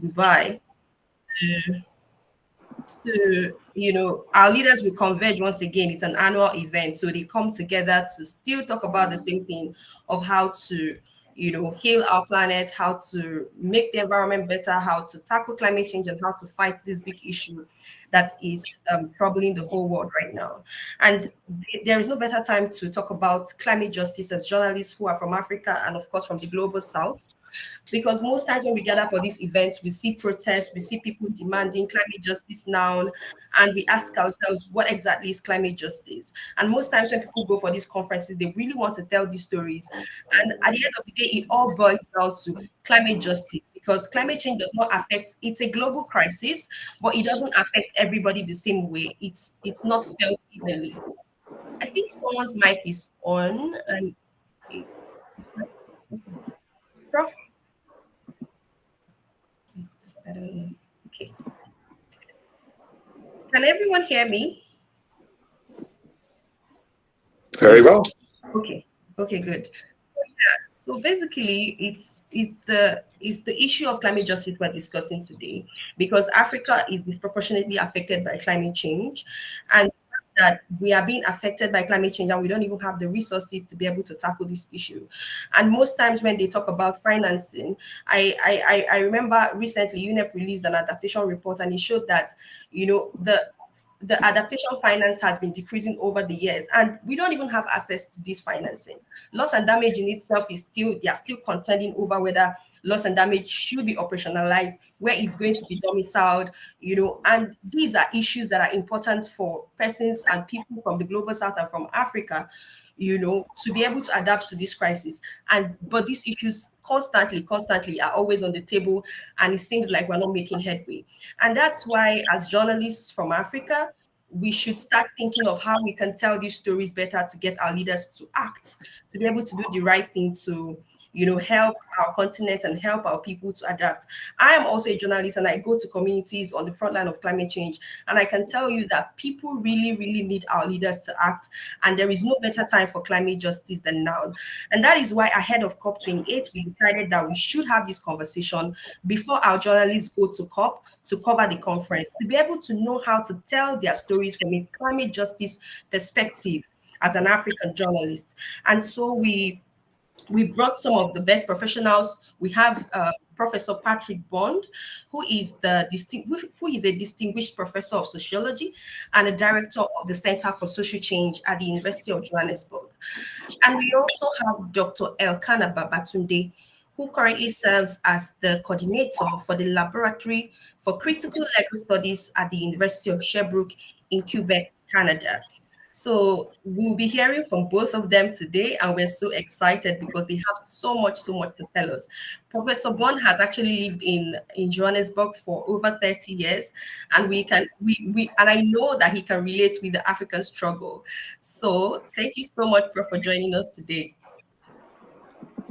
Dubai to, our leaders will converge once again. It's an annual event, so they come together to still talk about the same thing of how to, heal our planet, how to make the environment better, how to tackle climate change, and how to fight this big issue that is troubling the whole world right now. And there is no better time to talk about climate justice as journalists who are from Africa and, of course, from the global south, because most times when we gather for these events, we see protests, we see people demanding climate justice now, and we ask ourselves, what exactly is climate justice? And most times when people go for these conferences, they really want to tell these stories. And at the end of the day, it all boils down to climate justice, because climate change does not affect, it's a global crisis, but it doesn't affect everybody the same way. It's not felt evenly. I think someone's mic is on, and it's like, Prof, I don't know. Okay. Can everyone hear me? Very well. Okay. Okay, good. So basically, it's the issue of climate justice we're discussing today, because Africa is disproportionately affected by climate change, and that we are being affected by climate change and we don't even have the resources to be able to tackle this issue. And most times when they talk about financing, I remember recently UNEP released an adaptation report, and it showed that, the adaptation finance has been decreasing over the years, and we don't even have access to this financing. Loss and damage in itself is still, they are still contending over whether loss and damage should be operationalized, where it's going to be domiciled, and these are issues that are important for persons and people from the global south and from Africa, to be able to adapt to this crisis. And but these issues constantly are always on the table, and it seems like we're not making headway. And that's why, as journalists from Africa, we should start thinking of how we can tell these stories better to get our leaders to act, to be able to do the right thing to, help our continent and help our people to adapt. I am also a journalist, and I go to communities on the front line of climate change, and I can tell you that people really, really need our leaders to act, and there is no better time for climate justice than now. And that is why, ahead of COP28, we decided that we should have this conversation before our journalists go to COP to cover the conference, to be able to know how to tell their stories from a climate justice perspective as an African journalist. And so we brought some of the best professionals. We have Professor Patrick Bond, who is a distinguished professor of sociology and a director of the Center for Social Change at the University of Johannesburg. And we also have Dr. Elkanah Babatunde, who currently serves as the coordinator for the Laboratory for Critical Legal Studies at the University of Sherbrooke in Quebec, Canada. So we'll be hearing from both of them today, and we're so excited because they have so much to tell us. Professor Bond has actually lived in Johannesburg for over 30 years, and and I know that he can relate with the African struggle. So thank you so much, Prof, for joining us today.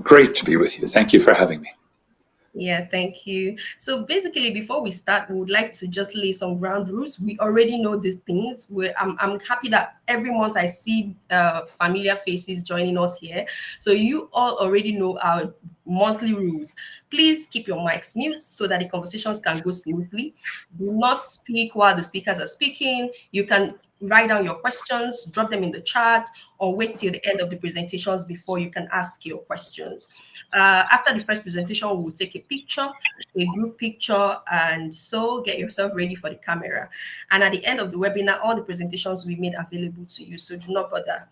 Great to be with you. Thank you for having me. Yeah, thank you. So basically, before we start, we would like to just lay some ground rules. We already know these things. I'm happy that every month I see familiar faces joining us here. So you all already know our monthly rules. Please keep your mics mute so that the conversations can go smoothly. Do not speak while the speakers are speaking. You can write down your questions, drop them in the chat, or wait till the end of the presentations before you can ask your questions. After the first presentation, we'll take a group picture, and so get yourself ready for the camera. And at the end of the webinar, all the presentations will be made available to you, so do not bother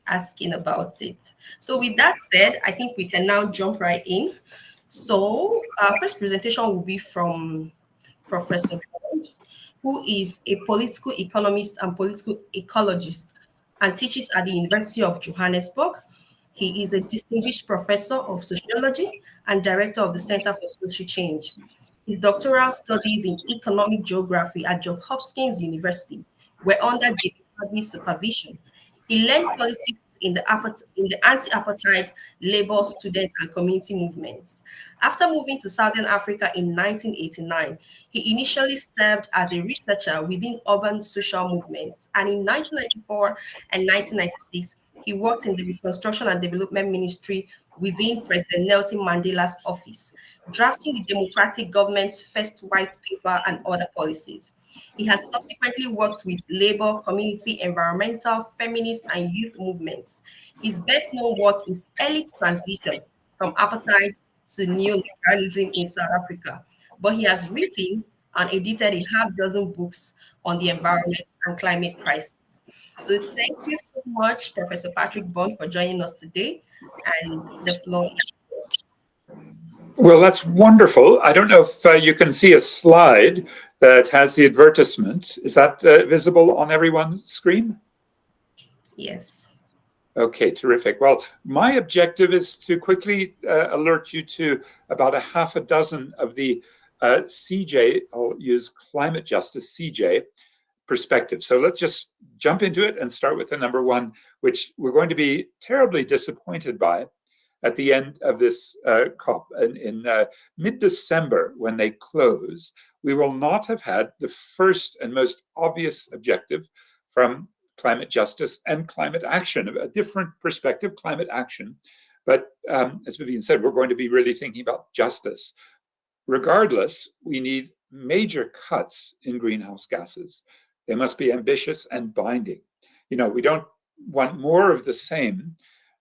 asking about it. So with that said, I think we can now jump right in. So our first presentation will be from Professor Bond, who is a political economist and political ecologist and teaches at the University of Johannesburg. He is a distinguished professor of sociology and director of the Center for Social Change. His doctoral studies in economic geography at Johns Hopkins University were under David Hadley's supervision. He learned politics in the anti-apartheid labor, student, and community movements. After moving to Southern Africa in 1989, he initially served as a researcher within urban social movements, and in 1994 and 1996, he worked in the Reconstruction and Development Ministry within President Nelson Mandela's office. drafting the democratic government's first white paper and other policies. He has subsequently worked with labor, community, environmental, feminist, and youth movements. His best known work is early transition from apartheid to neoliberalism in South Africa. But he has written and edited a half dozen books on the environment and climate crisis. So thank you so much, Professor Patrick Bond, for joining us today. And the floor is yours. Well, that's wonderful. I don't know if you can see a slide that has the advertisement. Is that visible on everyone's screen? Yes. Okay, terrific. Well, my objective is to quickly alert you to about a half a dozen of the CJ, I'll use climate justice, CJ, perspective. So let's just jump into it and start with the number one, which we're going to be terribly disappointed by at the end of this COP. In mid-December, when they close, we will not have had the first and most obvious objective from climate justice and climate action, a different perspective, climate action. But as Vivian said, we're going to be really thinking about justice. Regardless, we need major cuts in greenhouse gases. They must be ambitious and binding. You know, we don't want more of the same,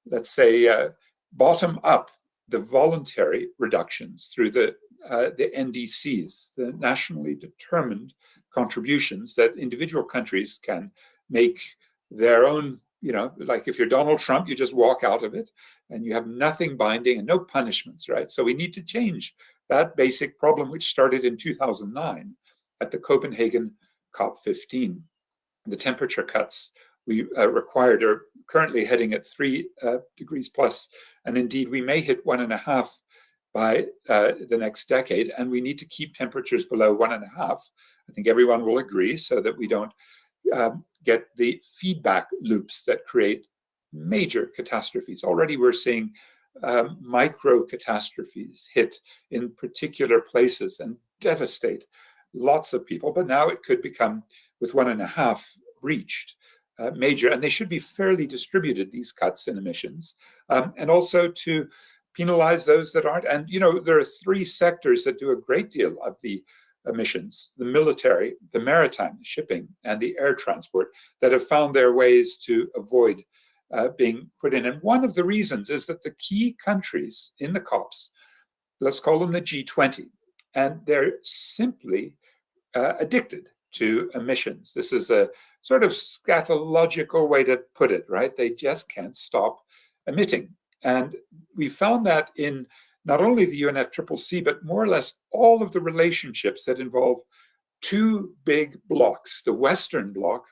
let's say, bottom up the voluntary reductions through the NDCs, the nationally determined contributions that individual countries can make their own. You know, like if you're Donald Trump, you just walk out of it and you have nothing binding and no punishments, right? So we need to change that basic problem, which started in 2009 at the Copenhagen COP15. The temperature cuts we required are currently heading at 3 degrees plus, and indeed we may hit 1.5 by the next decade, and we need to keep temperatures below 1.5. I think everyone will agree, so that we don't get the feedback loops that create major catastrophes. Already we're seeing micro catastrophes hit in particular places and devastate lots of people, but now it could become, with 1.5 reached, major, and they should be fairly distributed, these cuts in emissions, and also to penalize those that aren't. And you know, there are 3 sectors that do a great deal of the emissions: the military, the maritime, shipping, and the air transport, that have found their ways to avoid being put in. And one of the reasons is that the key countries in the COPs, let's call them the G20, and they're simply addicted to emissions. This is a sort of scatological way to put it, right? They just can't stop emitting. And we found that in not only the UNFCCC, but more or less all of the relationships that involve 2 big blocks, the Western bloc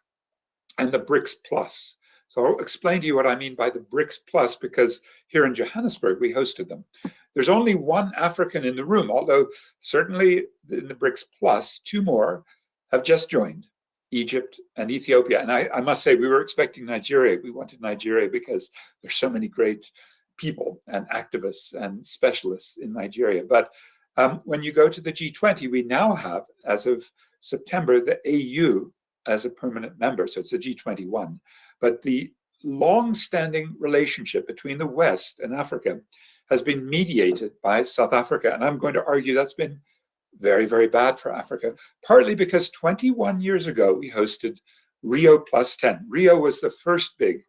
and the BRICS Plus. So I'll explain to you what I mean by the BRICS Plus, because here in Johannesburg, we hosted them. There's only one African in the room, although certainly in the BRICS Plus, 2 more have just joined, Egypt and Ethiopia. And I must say, we were expecting Nigeria. We wanted Nigeria because there's so many great people and activists and specialists in Nigeria. But when you go to the G20, we now have, as of September, the AU as a permanent member. So it's the G21. But the long-standing relationship between the West and Africa has been mediated by South Africa. And I'm going to argue that's been very, very bad for Africa, partly because 21 years ago, we hosted Rio Plus 10. Rio was the first big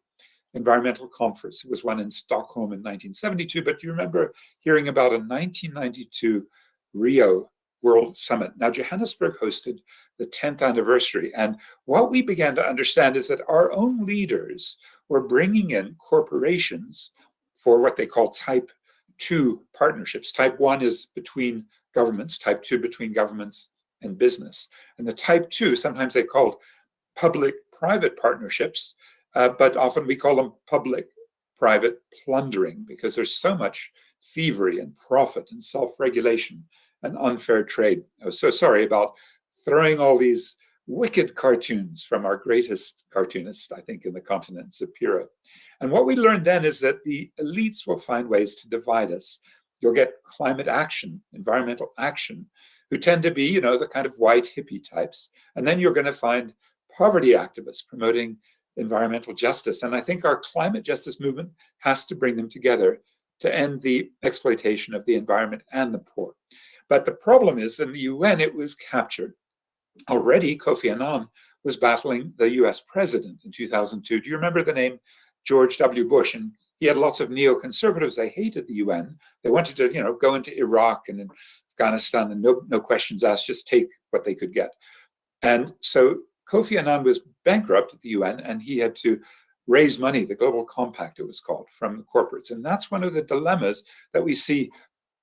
environmental conference. It was one in Stockholm in 1972, but you remember hearing about a 1992 Rio World Summit. Now, Johannesburg hosted the 10th anniversary. And what we began to understand is that our own leaders were bringing in corporations for what they call type 2 partnerships. Type 1 is between governments, type 2 between governments and business. And the type 2, sometimes they called public-private partnerships, but often we call them public-private plundering, because there's so much thievery and profit and self-regulation and unfair trade. I was so sorry about throwing all these wicked cartoons from our greatest cartoonist, I think, in the continent, Sapiro. And what we learned then is that the elites will find ways to divide us. You'll get climate action, environmental action, who tend to be, you know, the kind of white hippie types. And then you're going to find poverty activists promoting environmental justice. And I think our climate justice movement has to bring them together to end the exploitation of the environment and the poor. But the problem is, in the UN, it was captured. Already, Kofi Annan was battling the US president in 2002. Do you remember the name George W. Bush? And he had lots of neoconservatives. They hated the UN. They wanted to, go into Iraq and Afghanistan and no questions asked, just take what they could get. And so Kofi Annan was bankrupt at the UN, and he had to raise money, the Global Compact it was called, from the corporates. And that's one of the dilemmas that we see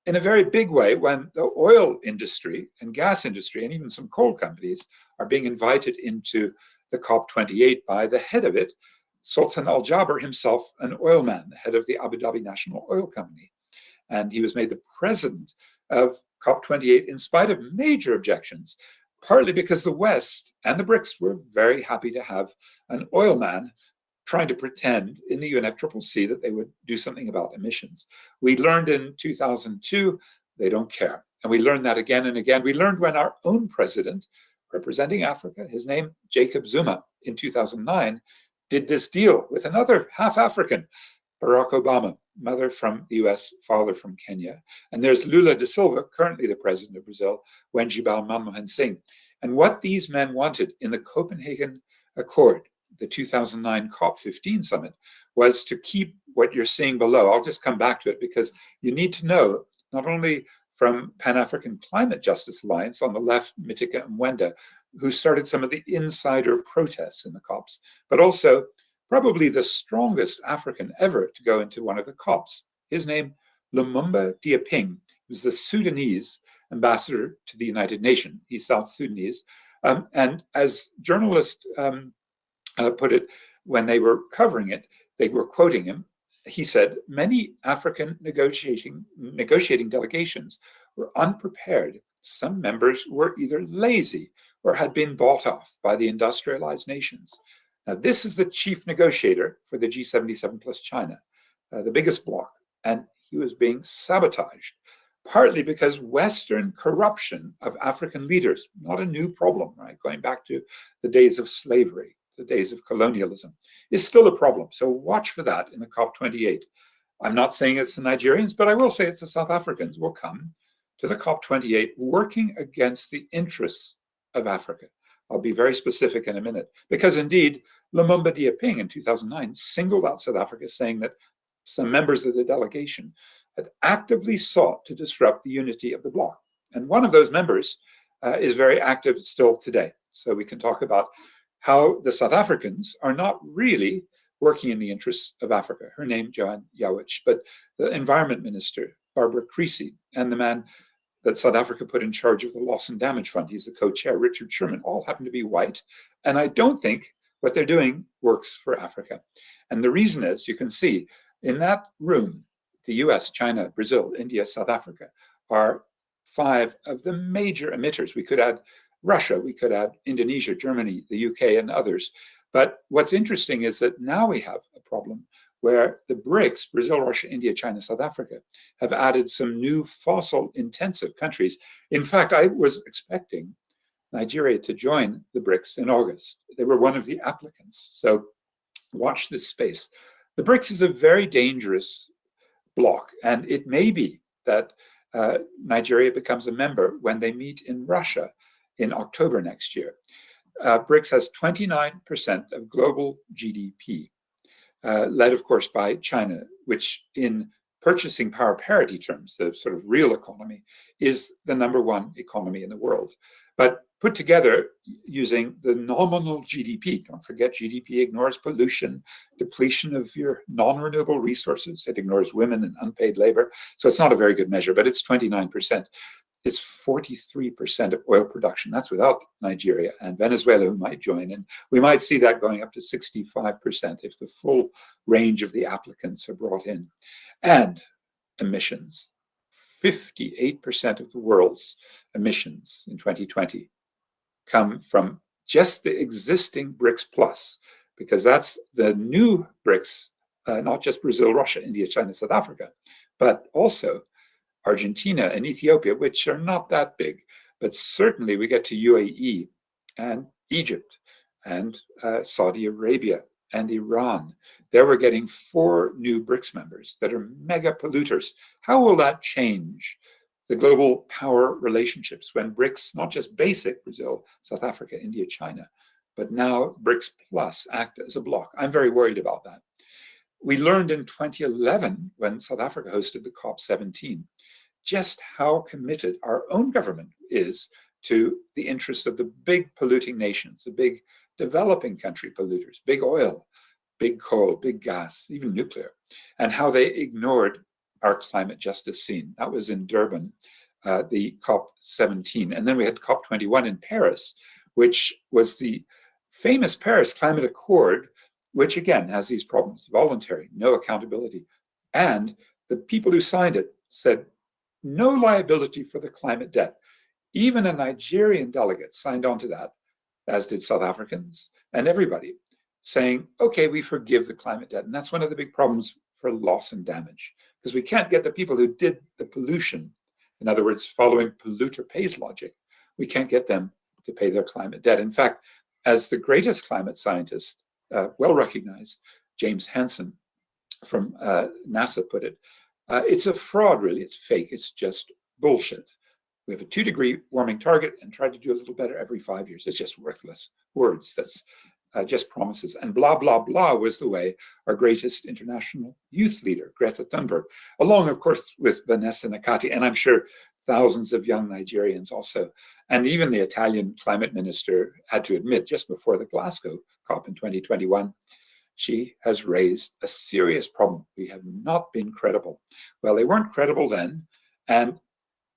in a very big way when the oil industry and gas industry and even some coal companies are being invited into the COP28 by the head of it, Sultan Al Jaber himself, an oil man, the head of the Abu Dhabi National Oil Company. And he was made the president of COP28 in spite of major objections, partly because the West and the BRICS were very happy to have an oil man trying to pretend in the UNFCCC that they would do something about emissions. We learned in 2002, they don't care. And we learned that again and again. We learned when our own president, representing Africa, his name Jacob Zuma, in 2009, did this deal with another half African, Barack Obama, mother from the US, father from Kenya. And there's Lula da Silva, currently the president of Brazil, Wenjibal Manmohan Singh. And what these men wanted in the Copenhagen Accord, the 2009 COP15 summit, was to keep what you're seeing below. I'll just come back to it because you need to know, not only from Pan-African Climate Justice Alliance on the left, Mitika and Mwenda, who started some of the insider protests in the COPs, but also probably the strongest African ever to go into one of the COPs. His name, Lumumba Diaping, was the Sudanese ambassador to the United Nations. He's South Sudanese. And as journalists put it, when they were covering it, they were quoting him. He said, many African negotiating delegations were unprepared. Some members were either lazy or had been bought off by the industrialized nations. Now, this is the chief negotiator for the G77 plus China, the biggest bloc, and he was being sabotaged, partly because Western corruption of African leaders, not a new problem, right? Going back to the days of slavery, the days of colonialism, is still a problem. So watch for that in the COP28. I'm not saying it's the Nigerians, but I will say it's the South Africans will come to the COP28 working against the interests of Africa. I'll be very specific in a minute, because indeed, Lumumba Diaping in 2009 singled out South Africa, saying that some members of the delegation had actively sought to disrupt the unity of the bloc. And one of those members is very active still today. So we can talk about how the South Africans are not really working in the interests of Africa. Her name, Joanne Yawich, but the environment minister, Barbara Creasy, and the man that South Africa put in charge of the Loss and Damage Fund, he's the co-chair, Richard Sherman, all happen to be white. And I don't think what they're doing works for Africa. And the reason is, you can see in that room, the US, China, Brazil, India, South Africa are 5 of the major emitters. We could add Russia, we could add Indonesia, Germany, the UK, and others. But what's interesting is that now we have a problem where the BRICS, Brazil, Russia, India, China, South Africa, have added some new fossil-intensive countries. In fact, I was expecting Nigeria to join the BRICS in August. They were one of the applicants. So watch this space. The BRICS is a very dangerous bloc, and it may be that Nigeria becomes a member when they meet in Russia in October next year. BRICS has 29% of global GDP, led, of course, by China, which in purchasing power parity terms, the sort of real economy, is the #1 economy in the world. But put together using the nominal GDP, don't forget GDP ignores pollution, depletion of your non-renewable resources, it ignores women and unpaid labor. So it's not a very good measure, but it's 29%. It's 43% of oil production. That's without Nigeria and Venezuela, who might join. And we might see that going up to 65% if the full range of the applicants are brought in. And emissions. 58% of the world's emissions in 2020 come from just the existing BRICS Plus, because that's the new BRICS, not just Brazil, Russia, India, China, South Africa, but also Argentina and Ethiopia, which are not that big, but certainly we get to UAE and Egypt and Saudi Arabia and Iran. There we're getting 4 new BRICS members that are mega polluters. How will that change the global power relationships when BRICS, not just basic, Brazil, South Africa, India, China, but now BRICS Plus act as a bloc? I'm very worried about that. We learned in 2011, when South Africa hosted the COP17, just how committed our own government is to the interests of the big polluting nations, the big developing country polluters, big oil, big coal, big gas, even nuclear, and how they ignored our climate justice scene. That was in Durban, the COP17. And then we had COP21 in Paris, which was the famous Paris Climate Accord, which again has these problems: voluntary, no accountability. And the people who signed it said no liability for the climate debt. Even a Nigerian delegate signed on to that, as did South Africans and everybody, saying, okay, we forgive the climate debt. And that's one of the big problems for loss and damage, because we can't get the people who did the pollution, in other words, following polluter pays logic, we can't get them to pay their climate debt. In fact, as the greatest climate scientist, well recognized, James Hansen from NASA put it, it's a fraud, really. It's fake. It's just bullshit. We have a 2-degree warming target and try to do a little better every 5 years. It's just worthless words. That's just promises. And blah, blah, blah was the way our greatest international youth leader, Greta Thunberg, along, of course, with Vanessa Nakati, and I'm sure thousands of young Nigerians also, and even the Italian climate minister had to admit just before the Glasgow COP in 2021, she has raised a serious problem. We have not been credible. Well, they weren't credible then. And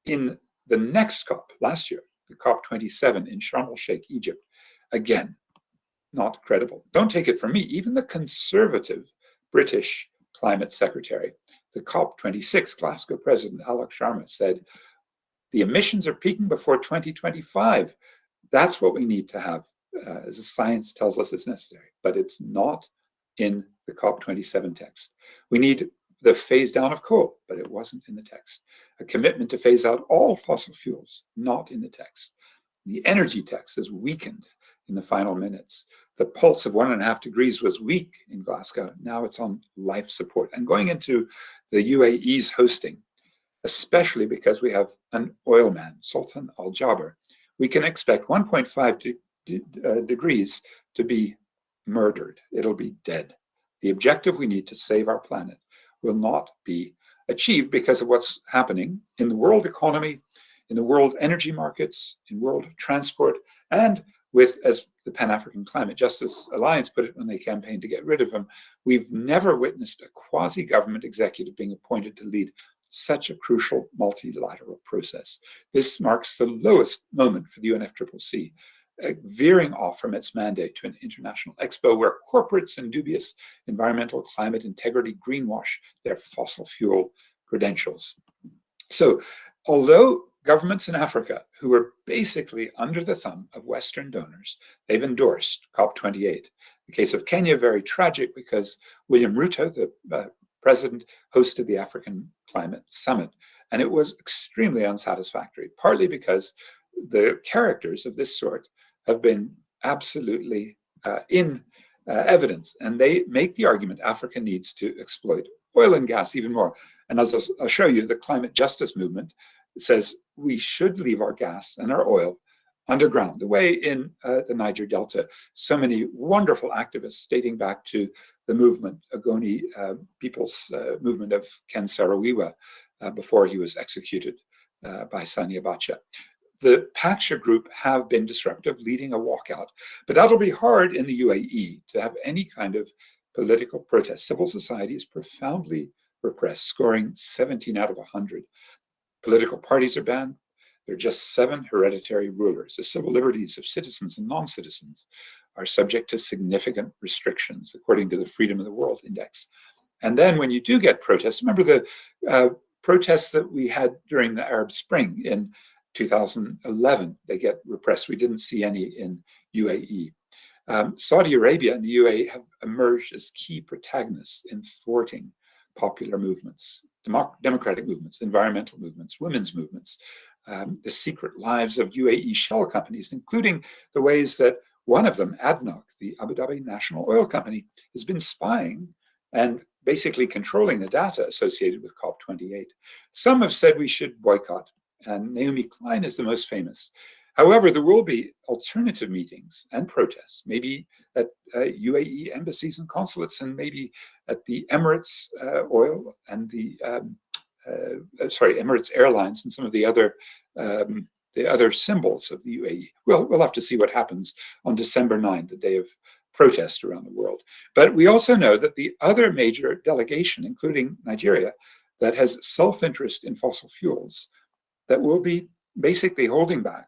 in the next COP last year, the COP27 in Sharm el-Sheikh, Egypt, again, not credible. Don't take it from me. Even the conservative British climate secretary, the COP26 Glasgow president, Alok Sharma, said, the emissions are peaking before 2025. That's what we need to have, as the science tells us is necessary. But it's not in the COP27 text. We need the phase down of coal, but it wasn't in the text. A commitment to phase out all fossil fuels, not in the text. The energy text is weakened in the final minutes. The pulse of 1.5 degrees was weak in Glasgow. Now it's on life support. And going into the UAE's hosting, especially because we have an oil man, Sultan Al Jaber, we can expect 1.5 degrees to be murdered. It'll be dead. The objective we need to save our planet will not be achieved because of what's happening in the world economy, in the world energy markets, in world transport, and with, as the Pan-African Climate Justice Alliance put it when they campaigned to get rid of him, we've never witnessed a quasi-government executive being appointed to lead such a crucial multilateral process. This marks the lowest moment for the UNFCCC, veering off from its mandate to an international expo where corporates and dubious environmental climate integrity greenwash their fossil fuel credentials. So, although governments in Africa, who are basically under the thumb of Western donors, they've endorsed COP28. The case of Kenya, very tragic because William Ruto, the president, hosted the African Climate Summit, and it was extremely unsatisfactory, partly because the characters of this sort have been absolutely in evidence, and they make the argument Africa needs to exploit oil and gas even more. And as I'll show you, the climate justice movement says we should leave our gas and our oil underground, the way in the Niger Delta, so many wonderful activists dating back to the movement, Ogoni people's movement of Ken Saro-Wiwa before he was executed by Sani Abacha. The Paksha group have been disruptive, leading a walkout, but that'll be hard in the UAE to have any kind of political protest. Civil society is profoundly repressed, scoring 17 out of 100. Political parties are banned. There are just 7 hereditary rulers. The civil liberties of citizens and non-citizens are subject to significant restrictions, according to the Freedom of the World Index. And then when you do get protests, remember the protests that we had during the Arab Spring in 2011, they get repressed. We didn't see any in UAE. Saudi Arabia and the UAE have emerged as key protagonists in thwarting popular movements, democratic movements, environmental movements, women's movements, the secret lives of UAE shell companies, including the ways that one of them, ADNOC, the Abu Dhabi National Oil Company, has been spying and basically controlling the data associated with COP28. Some have said we should boycott, and Naomi Klein is the most famous. However, there will be alternative meetings and protests, maybe at UAE embassies and consulates, and maybe at the Emirates Oil and the Emirates Airlines and some of the other symbols of the UAE. We'll have to see what happens on December 9th, the day of protest around the world. But we also know that the other major delegation, including Nigeria, that has self-interest in fossil fuels, that will be basically holding back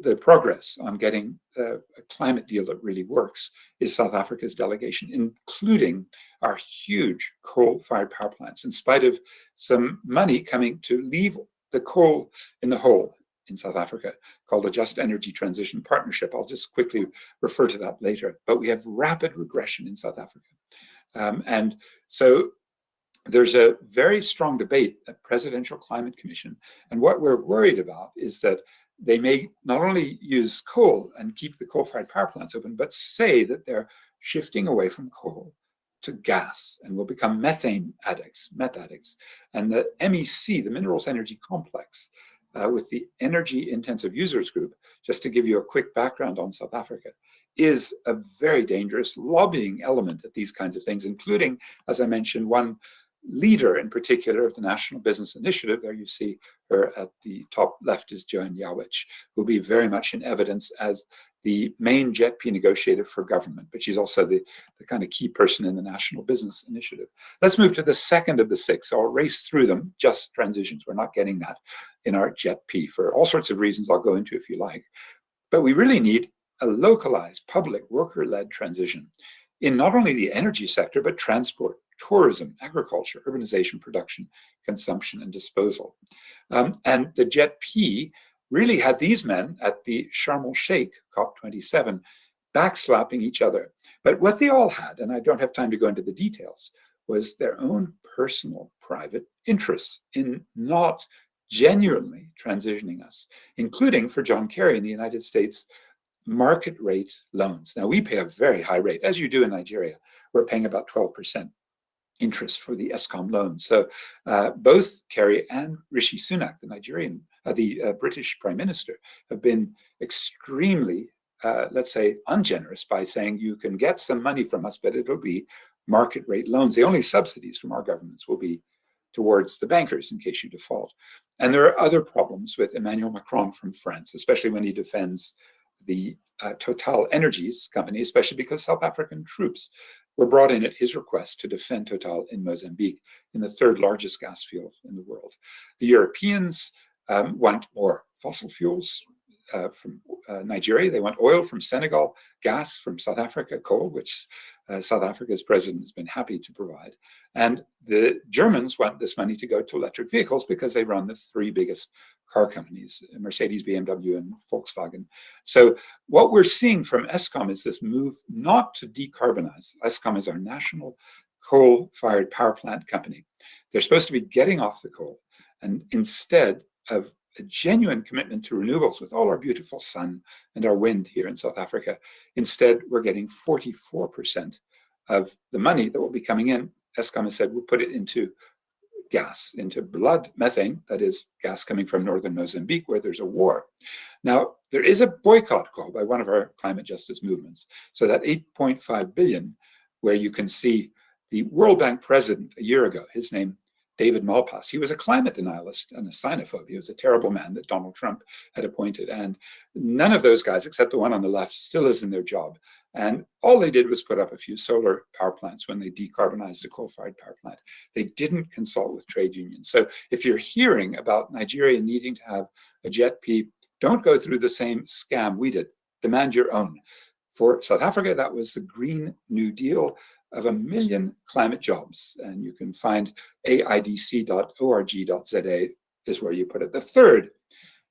the progress on getting a climate deal that really works, is South Africa's delegation, including our huge coal-fired power plants, in spite of some money coming to leave the coal in the hole in South Africa, called the Just Energy Transition Partnership. I'll just quickly refer to that later. But we have rapid regression in South Africa. And so there's a very strong debate at Presidential Climate Commission. And what we're worried about is that they may not only use coal and keep the coal-fired power plants open, but say that they're shifting away from coal to gas and will become meth addicts. And the MEC, the Minerals Energy Complex, with the Energy Intensive Users Group, just to give you a quick background on South Africa, is a very dangerous lobbying element at these kinds of things, including, as I mentioned, one leader in particular of the National Business Initiative. There you see her at the top left is Joan Yawich, who will be very much in evidence as the main JETP negotiator for government, but she's also the kind of key person in the National Business Initiative. Let's move to the second of the six. I'll race through them, just transitions. We're not getting that in our JETP for all sorts of reasons I'll go into if you like. But we really need a localized, public, worker-led transition in not only the energy sector, but transport, tourism, agriculture, urbanization, production, consumption, and disposal. And the JETP really had these men at the Sharm el-Sheikh COP27 backslapping each other. But what they all had, and I don't have time to go into the details, was their own personal, private interests in not genuinely transitioning us, including for John Kerry in the United States, market rate loans. Now, we pay a very high rate, as you do in Nigeria. We're paying about 12% interest for the ESCOM loan. So both Kerry and Rishi Sunak, the British Prime Minister, have been extremely, let's say, ungenerous by saying you can get some money from us, but it'll be market rate loans. The only subsidies from our governments will be towards the bankers in case you default. And there are other problems with Emmanuel Macron from France, especially when he defends the Total Energies company, especially because South African troops were brought in at his request to defend Total in Mozambique, in the third largest gas field in the world. The Europeans want more fossil fuels from Nigeria. They want oil from Senegal, gas from South Africa, coal, which South Africa's president has been happy to provide. And the Germans want this money to go to electric vehicles because they run the three biggest car companies, Mercedes, BMW, and Volkswagen. So what we're seeing from ESCOM is this move not to decarbonize. ESCOM is our national coal-fired power plant company. They're supposed to be getting off the coal, and instead of a genuine commitment to renewables with all our beautiful sun and our wind here in South Africa, instead we're getting 44% of the money that will be coming in. ESCOM has said we'll put it into gas, into blood methane, that is gas coming from northern Mozambique where there's a war. Now, there is a boycott call by one of our climate justice movements. So that 8.5 billion, where you can see the World Bank president a year ago, his name, David Malpass, he was a climate denialist and a xenophobe. He was a terrible man that Donald Trump had appointed. And none of those guys, except the one on the left, still is in their job. And all they did was put up a few solar power plants when they decarbonized a coal-fired power plant. They didn't consult with trade unions. So if you're hearing about Nigeria needing to have a JETP, don't go through the same scam we did. Demand your own. For South Africa, that was the Green New Deal of 1 million climate jobs. And you can find aidc.org.za is where you put it. The third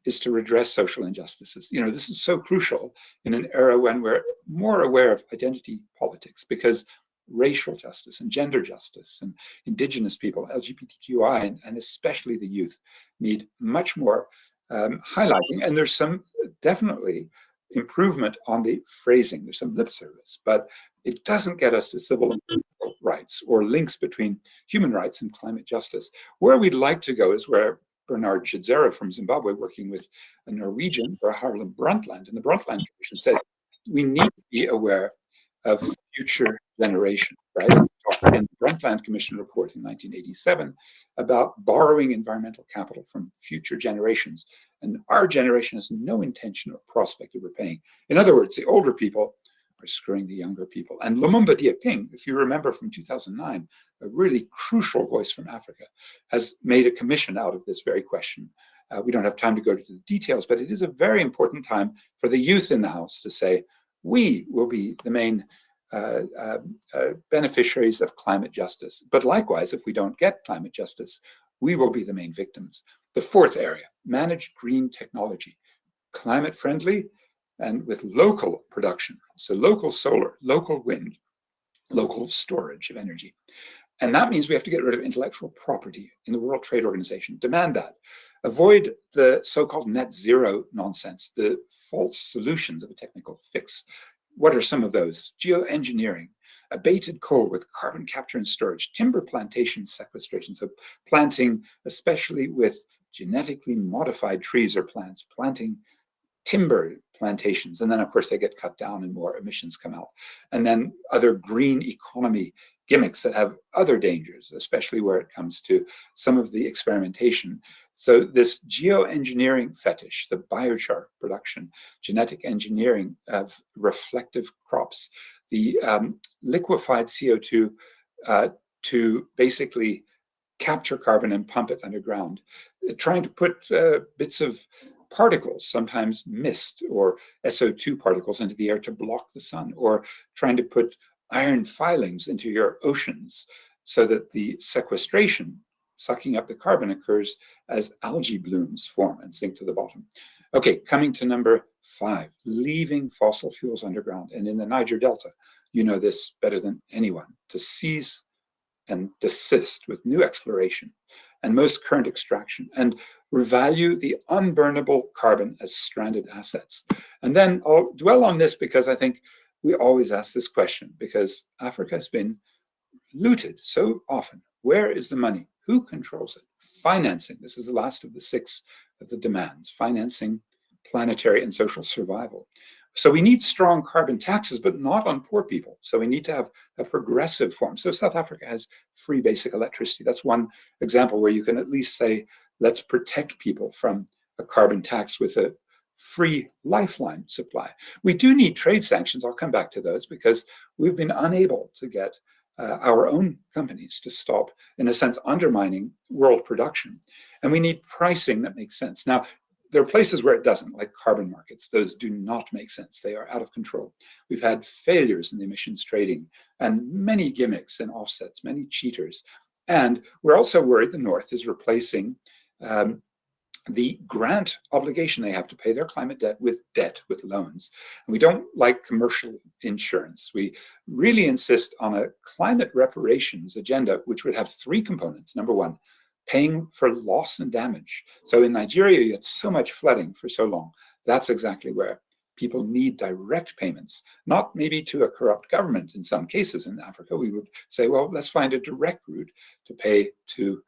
is to redress social injustices. You know, this is so crucial in an era when we're more aware of identity politics, because racial justice and gender justice and indigenous people, LGBTQI, and especially the youth need much more highlighting. And there's some definitely improvement on the phrasing. There's some lip service, but it doesn't get us to civil and political rights or links between human rights and climate justice. Where we'd like to go is where Bernard Chidzera from Zimbabwe, working with a Norwegian, Harlem Brundtland, and the Brundtland Commission said, we need to be aware of future generations, right? In the Brundtland Commission report in 1987 about borrowing environmental capital from future generations. And our generation has no intention or prospect of repaying. In other words, the older people are screwing the younger people. And Lumumba Diaping, if you remember from 2009, a really crucial voice from Africa, has made a commission out of this very question. We don't have time to go to the details, but it is a very important time for the youth in the House to say, we will be the main beneficiaries of climate justice. But likewise, if we don't get climate justice, we will be the main victims. The fourth area, manage green technology, climate friendly and with local production. So local solar, local wind, local storage of energy. And that means we have to get rid of intellectual property in the World Trade Organization. Demand that. Avoid the so-called net zero nonsense, the false solutions of a technical fix. What are some of those? Geoengineering, abated coal with carbon capture and storage, timber plantation sequestration, so planting, especially with genetically modified trees or plants, planting timber plantations, and then of course they get cut down and more emissions come out. And then other green economy gimmicks that have other dangers, especially where it comes to some of the experimentation. So this geoengineering fetish, the biochar production, genetic engineering of reflective crops, the liquefied CO2 to basically capture carbon and pump it underground, trying to put bits of particles, sometimes mist or SO2 particles into the air to block the sun, or trying to put iron filings into your oceans so that the sequestration, sucking up the carbon, occurs as algae blooms form and sink to the bottom. Okay, coming to number 5, leaving fossil fuels underground. And in the Niger Delta, you know this better than anyone, to cease and desist with new exploration and most current extraction, and revalue the unburnable carbon as stranded assets. And then I'll dwell on this because I think we always ask this question, because Africa has been looted so often. Where is the money? Who controls it? Financing. This is the last of the 6 of the demands. Financing planetary and social survival. So we need strong carbon taxes, but not on poor people. So we need to have a progressive form. So South Africa has free basic electricity. That's one example where you can at least say, let's protect people from a carbon tax with a free lifeline supply. We do need trade sanctions. I'll come back to those because we've been unable to get our own companies to stop, in a sense, undermining world production. And we need pricing that makes sense. Now, there are places where it doesn't, like carbon markets. Those do not make sense. They are out of control. We've had failures in the emissions trading and many gimmicks and offsets, many cheaters. And we're also worried the North is replacing the grant obligation they have to pay their climate debt, with loans. And we don't like commercial insurance. We really insist on a climate reparations agenda, which would have 3 components. Number 1, paying for loss and damage. So in Nigeria, you had so much flooding for so long. That's exactly where people need direct payments, not maybe to a corrupt government. In some cases in Africa, we would say, well, let's find a direct route to pay to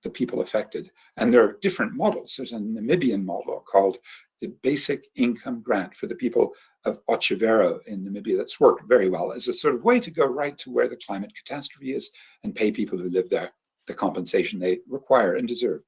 the people affected. And there are different models. There's a Namibian model called the Basic Income Grant for the people of Otjivero in Namibia that's worked very well as a sort of way to go right to where the climate catastrophe is and pay people who live there the compensation they require and deserve.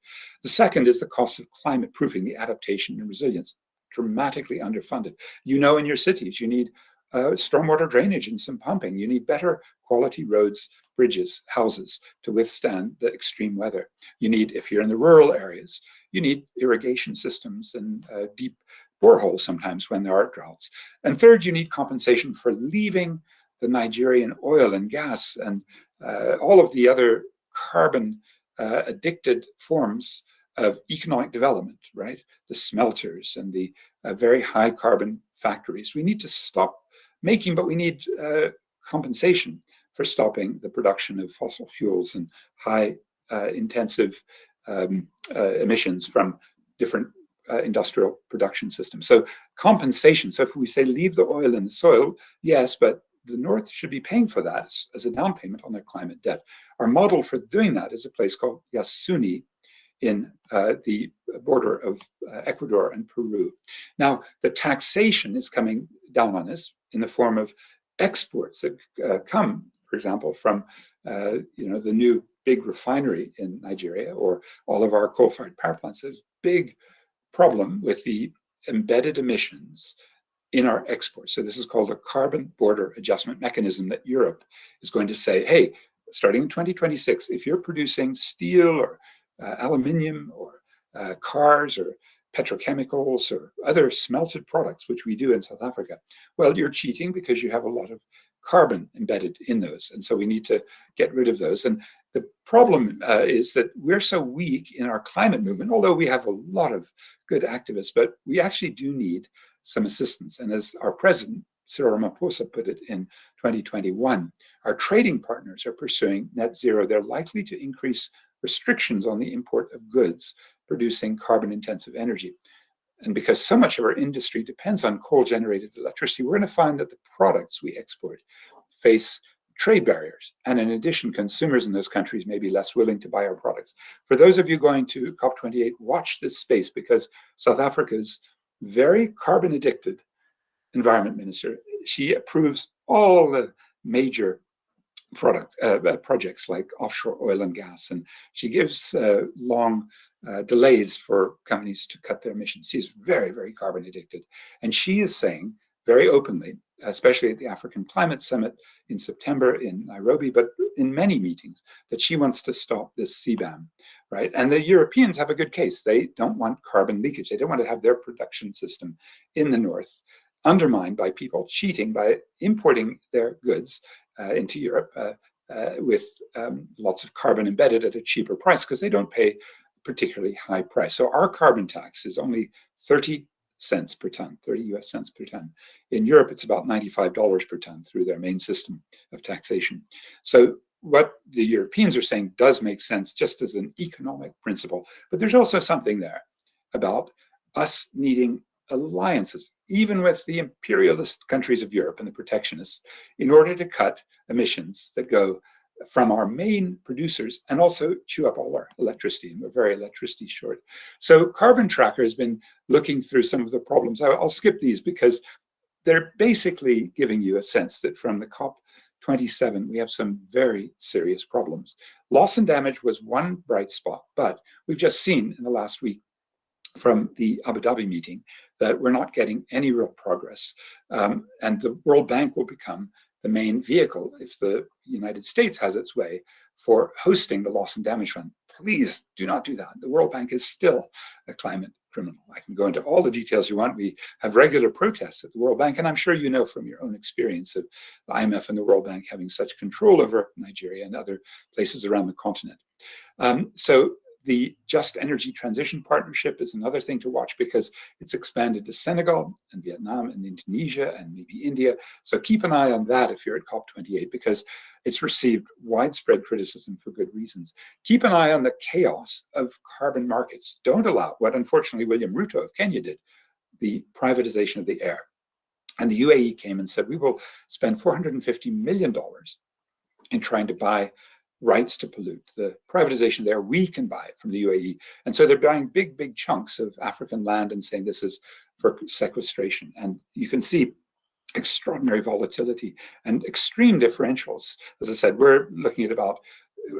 The second is the cost of climate proofing, the adaptation and resilience, dramatically underfunded. You know, in your cities, you need stormwater drainage and some pumping. You need better quality roads, bridges, houses to withstand the extreme weather. You need, if you're in the rural areas, you need irrigation systems and deep boreholes sometimes when there are droughts. And third, you need compensation for leaving the Nigerian oil and gas and all of the other carbon addicted forms of economic development, right? The smelters and the very high carbon factories. We need to stop making, but we need compensation for stopping the production of fossil fuels and high intensive emissions from different industrial production system. So compensation. So if we say leave the oil in the soil, yes, but the North should be paying for that as a down payment on their climate debt. Our model for doing that is a place called Yasuni in the border of Ecuador and Peru. Now, the taxation is coming down on us in the form of exports that come, for example, from the new big refinery in Nigeria or all of our coal-fired power plants. There's a big problem with the embedded emissions in our exports. So this is called a carbon border adjustment mechanism that Europe is going to say, hey, starting in 2026, if you're producing steel or aluminium or cars or petrochemicals or other smelted products, which we do in South Africa, well, you're cheating because you have a lot of carbon embedded in those. And so we need to get rid of those. And the problem is that we're so weak in our climate movement, although we have a lot of good activists, but we actually do need some assistance. And as our president, Cyril Ramaphosa, put it in 2021, our trading partners are pursuing net zero. They're likely to increase restrictions on the import of goods producing carbon-intensive energy. And because so much of our industry depends on coal-generated electricity, we're going to find that the products we export face trade barriers. And in addition, consumers in those countries may be less willing to buy our products. For those of you going to COP28, watch this space, because South Africa's very carbon-addicted environment minister, she approves all the major projects like offshore oil and gas, and she gives long delays for companies to cut their emissions. She's very, very carbon addicted. And she is saying very openly, especially at the African Climate Summit in September in Nairobi, but in many meetings, that she wants to stop this CBAM, right? And the Europeans have a good case. They don't want carbon leakage. They don't want to have their production system in the North undermined by people cheating by importing their goods into Europe with lots of carbon embedded at a cheaper price, because they don't pay particularly high price. So our carbon tax is only 30 cents per ton, 30 US cents per ton. In Europe, it's about $95 per ton through their main system of taxation. So what the Europeans are saying does make sense just as an economic principle, but there's also something there about us needing alliances, even with the imperialist countries of Europe and the protectionists, in order to cut emissions that go from our main producers and also chew up all our electricity, and we're very electricity short. So Carbon Tracker has been looking through some of the problems. I'll skip these because they're basically giving you a sense that from the COP27, we have some very serious problems. Loss and damage was one bright spot, but we've just seen in the last week from the Abu Dhabi meeting that we're not getting any real progress. And the World Bank will become the main vehicle, if the United States has its way, for hosting the loss and damage fund. Please do not do that. The World Bank is still a climate criminal. I can go into all the details you want. We have regular protests at the World Bank, and I'm sure you know from your own experience of the IMF and the World Bank having such control over Nigeria and other places around the continent. So the Just Energy Transition Partnership is another thing to watch, because it's expanded to Senegal and Vietnam and Indonesia and maybe India. So keep an eye on that if you're at COP28, because it's received widespread criticism for good reasons. Keep an eye on the chaos of carbon markets. Don't allow what, unfortunately, William Ruto of Kenya did, the privatization of the air. And the UAE came and said, we will spend $450 million in trying to buy rights to pollute. The privatization there, we can buy it from the UAE. And so they're buying big, big chunks of African land and saying this is for sequestration. And you can see extraordinary volatility and extreme differentials. As I said, we're looking at about,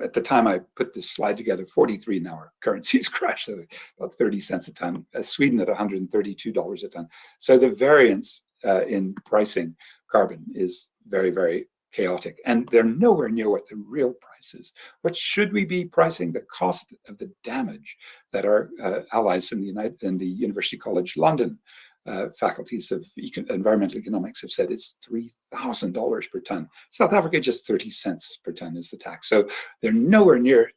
at the time I put this slide together, 43 now our currencies crashed, so about 30 cents a ton. Sweden at $132 a ton. So the variance in pricing carbon is very, very chaotic, and they're nowhere near what the real price is. What should we be pricing? The cost of the damage that our allies in the University College London faculties of environmental economics have said it's $3,000 per ton. South Africa, just 30 cents per ton is the tax. So they're nowhere near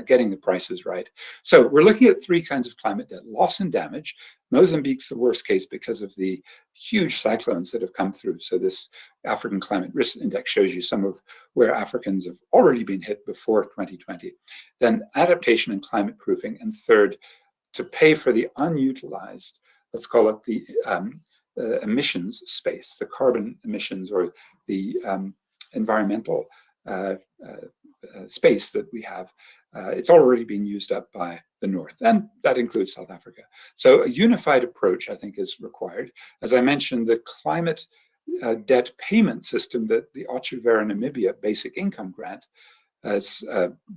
getting the prices right. So we're looking at three kinds of climate debt: loss and damage. Mozambique's the worst case because of the huge cyclones that have come through. So this African Climate Risk Index shows you some of where Africans have already been hit before 2020. Then adaptation and climate proofing. And third, to pay for the unutilized, let's call it the emissions space, the carbon emissions or the environmental space that we have. It's already been used up by the North, and that includes South Africa. So a unified approach, I think, is required. As I mentioned, the climate debt payment system that the Otjivera Namibia Basic Income Grant has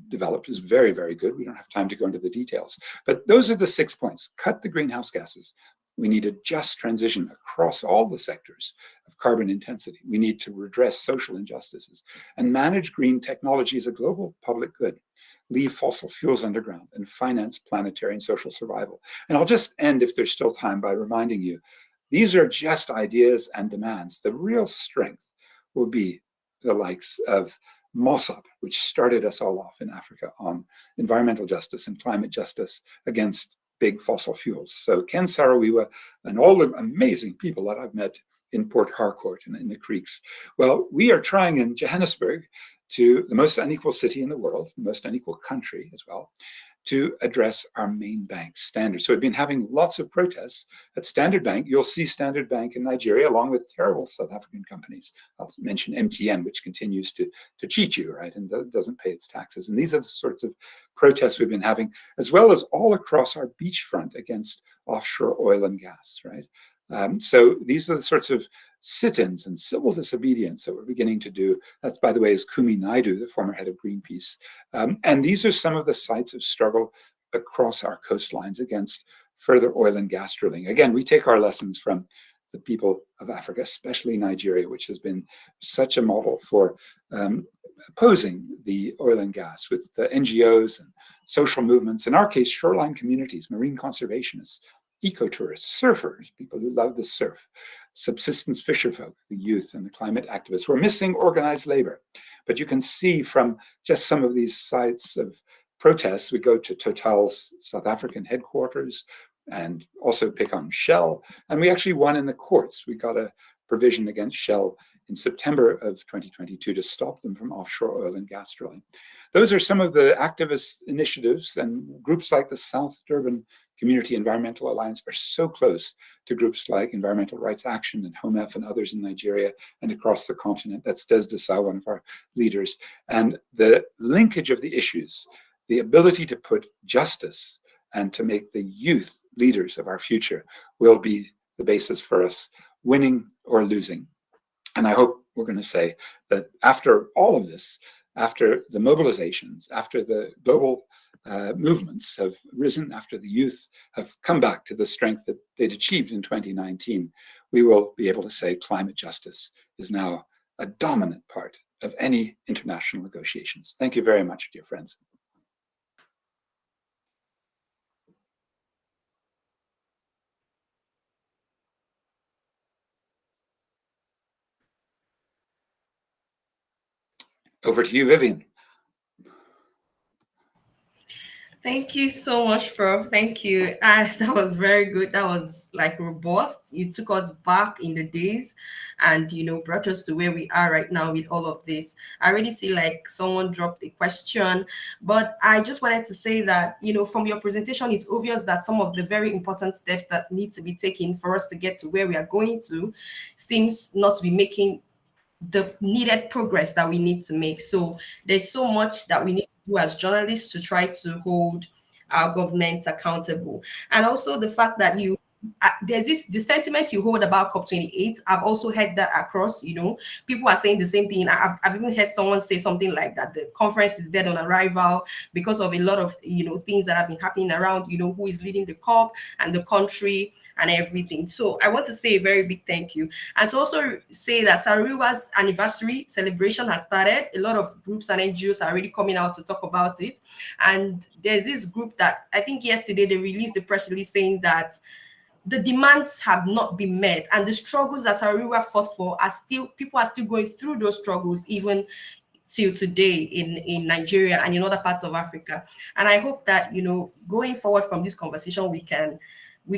developed is very, very good. We don't have time to go into the details. But those are the 6 points. Cut the greenhouse gases. We need a just transition across all the sectors of carbon intensity. We need to redress social injustices and manage green technology as a global public good. Leave fossil fuels underground and finance planetary and social survival. And I'll just end, if there's still time, by reminding you, these are just ideas and demands. The real strength will be the likes of MOSOP, which started us all off in Africa on environmental justice and climate justice against big fossil fuels. So Ken Saro-Wiwa and all the amazing people that I've met in Port Harcourt and in the creeks. Well, we are trying in Johannesburg, to the most unequal city in the world, the most unequal country as well, to address our main bank standards. So we've been having lots of protests at Standard Bank. You'll see Standard Bank in Nigeria, along with terrible South African companies. I'll mention MTN, which continues to cheat you, right, and doesn't pay its taxes. And these are the sorts of protests we've been having, as well as all across our beachfront against offshore oil and gas, right? So these are the sorts of sit-ins and civil disobedience that we're beginning to do. That, by the way, is Kumi Naidoo, the former head of Greenpeace. And these are some of the sites of struggle across our coastlines against further oil and gas drilling. Again, we take our lessons from the people of Africa, especially Nigeria, which has been such a model for opposing the oil and gas with NGOs and social movements. In our case, shoreline communities, marine conservationists, ecotourists, surfers, people who love the surf, subsistence fisherfolk, the youth, and the climate activists. We're missing organized labor. But you can see from just some of these sites of protests, we go to Total's South African headquarters and also pick on Shell. And we actually won in the courts. We got a provision against Shell in September of 2022 to stop them from offshore oil and gas drilling. Those are some of the activist initiatives, and groups like the South Durban Community Environmental Alliance are so close to groups like Environmental Rights Action and HOMEF and others in Nigeria and across the continent. That's Des Desau, one of our leaders. And the linkage of the issues, the ability to put justice and to make the youth leaders of our future will be the basis for us winning or losing. And I hope we're going to say that after all of this, after the mobilizations, after the global movements have risen, after the youth have come back to the strength that they'd achieved in 2019, we will be able to say climate justice is now a dominant part of any international negotiations. Thank you very much, dear friends. Over to you, Vivian. Thank you so much, Prof. Thank you. That was very good. That was like robust. You took us back in the days and, brought us to where we are right now with all of this. I already see like someone dropped a question, but I just wanted to say that, from your presentation, it's obvious that some of the very important steps that need to be taken for us to get to where we are going to seems not to be making the needed progress that we need to make. So there's so much that we need to do as journalists to try to hold our governments accountable. And also the fact that there's the sentiment you hold about COP28. I've also heard that across, people are saying the same thing. I've even heard someone say something like that the conference is dead on arrival because of a lot of, things that have been happening around, who is leading the COP and the country and everything. So I want to say a very big thank you. And to also say that Saro-Wiwa's anniversary celebration has started. A lot of groups and NGOs are already coming out to talk about it. And there's this group that I think yesterday they released the press release saying that the demands have not been met, and the struggles that Saro-Wiwa fought for people are still going through those struggles even till today in Nigeria and in other parts of Africa. And I hope that, going forward from this conversation, we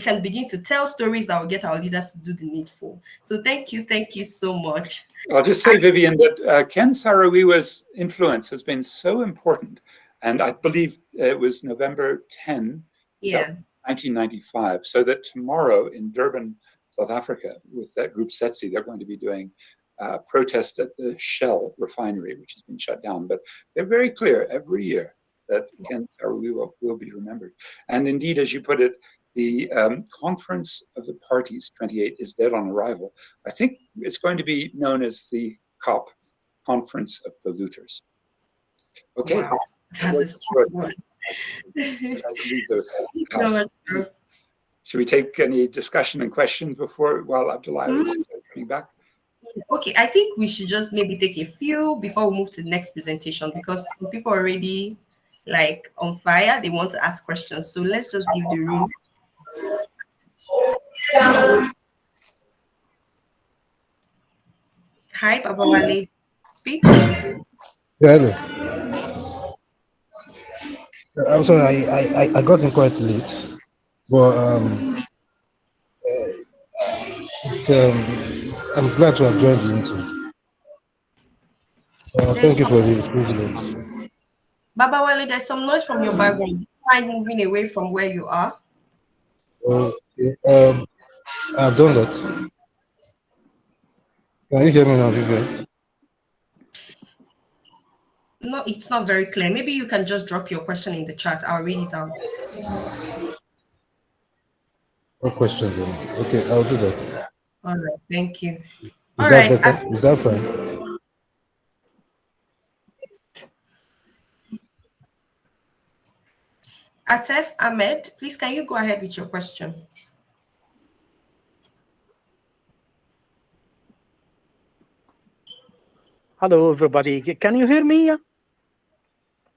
can begin to tell stories that will get our leaders to do the needful. So thank you so much. I'll just say, Vivian, that Ken Saro-Wiwa's influence has been so important. And I believe it was November 10. Yeah. 1995, so that tomorrow in Durban, South Africa, with that group SETSI, they're going to be doing a protest at the Shell refinery, which has been shut down. But they're very clear every year that Ken Saro-Wiwa will be remembered. And indeed, as you put it, the Conference of the Parties 28 is dead on arrival. I think it's going to be known as the COP, Conference of Polluters. Okay. Wow, that's a strong one. Should we take any discussion and questions while Abdullah is coming back? Okay, I think we should just maybe take a few before we move to the next presentation, because some people are already like on fire. They want to ask questions. So let's just give the room. Hi, Baba Wale. Speak. Yeah, hello. I'm sorry, I got in quite late, but it's, I'm glad to have joined the meeting. Thank you for this privilege. Baba Wale, there's some noise from your background. Do you mind moving away from where you are? Okay, I've done that. Can you hear me now, Vivian? No, it's not very clear. Maybe you can just drop your question in the chat. I'll read it out. No question then. Okay, I'll do that. All right, thank you. Is All that right. better? Is that fine? Atef Ahmed, please can you go ahead with your question? Hello, everybody. Can you hear me?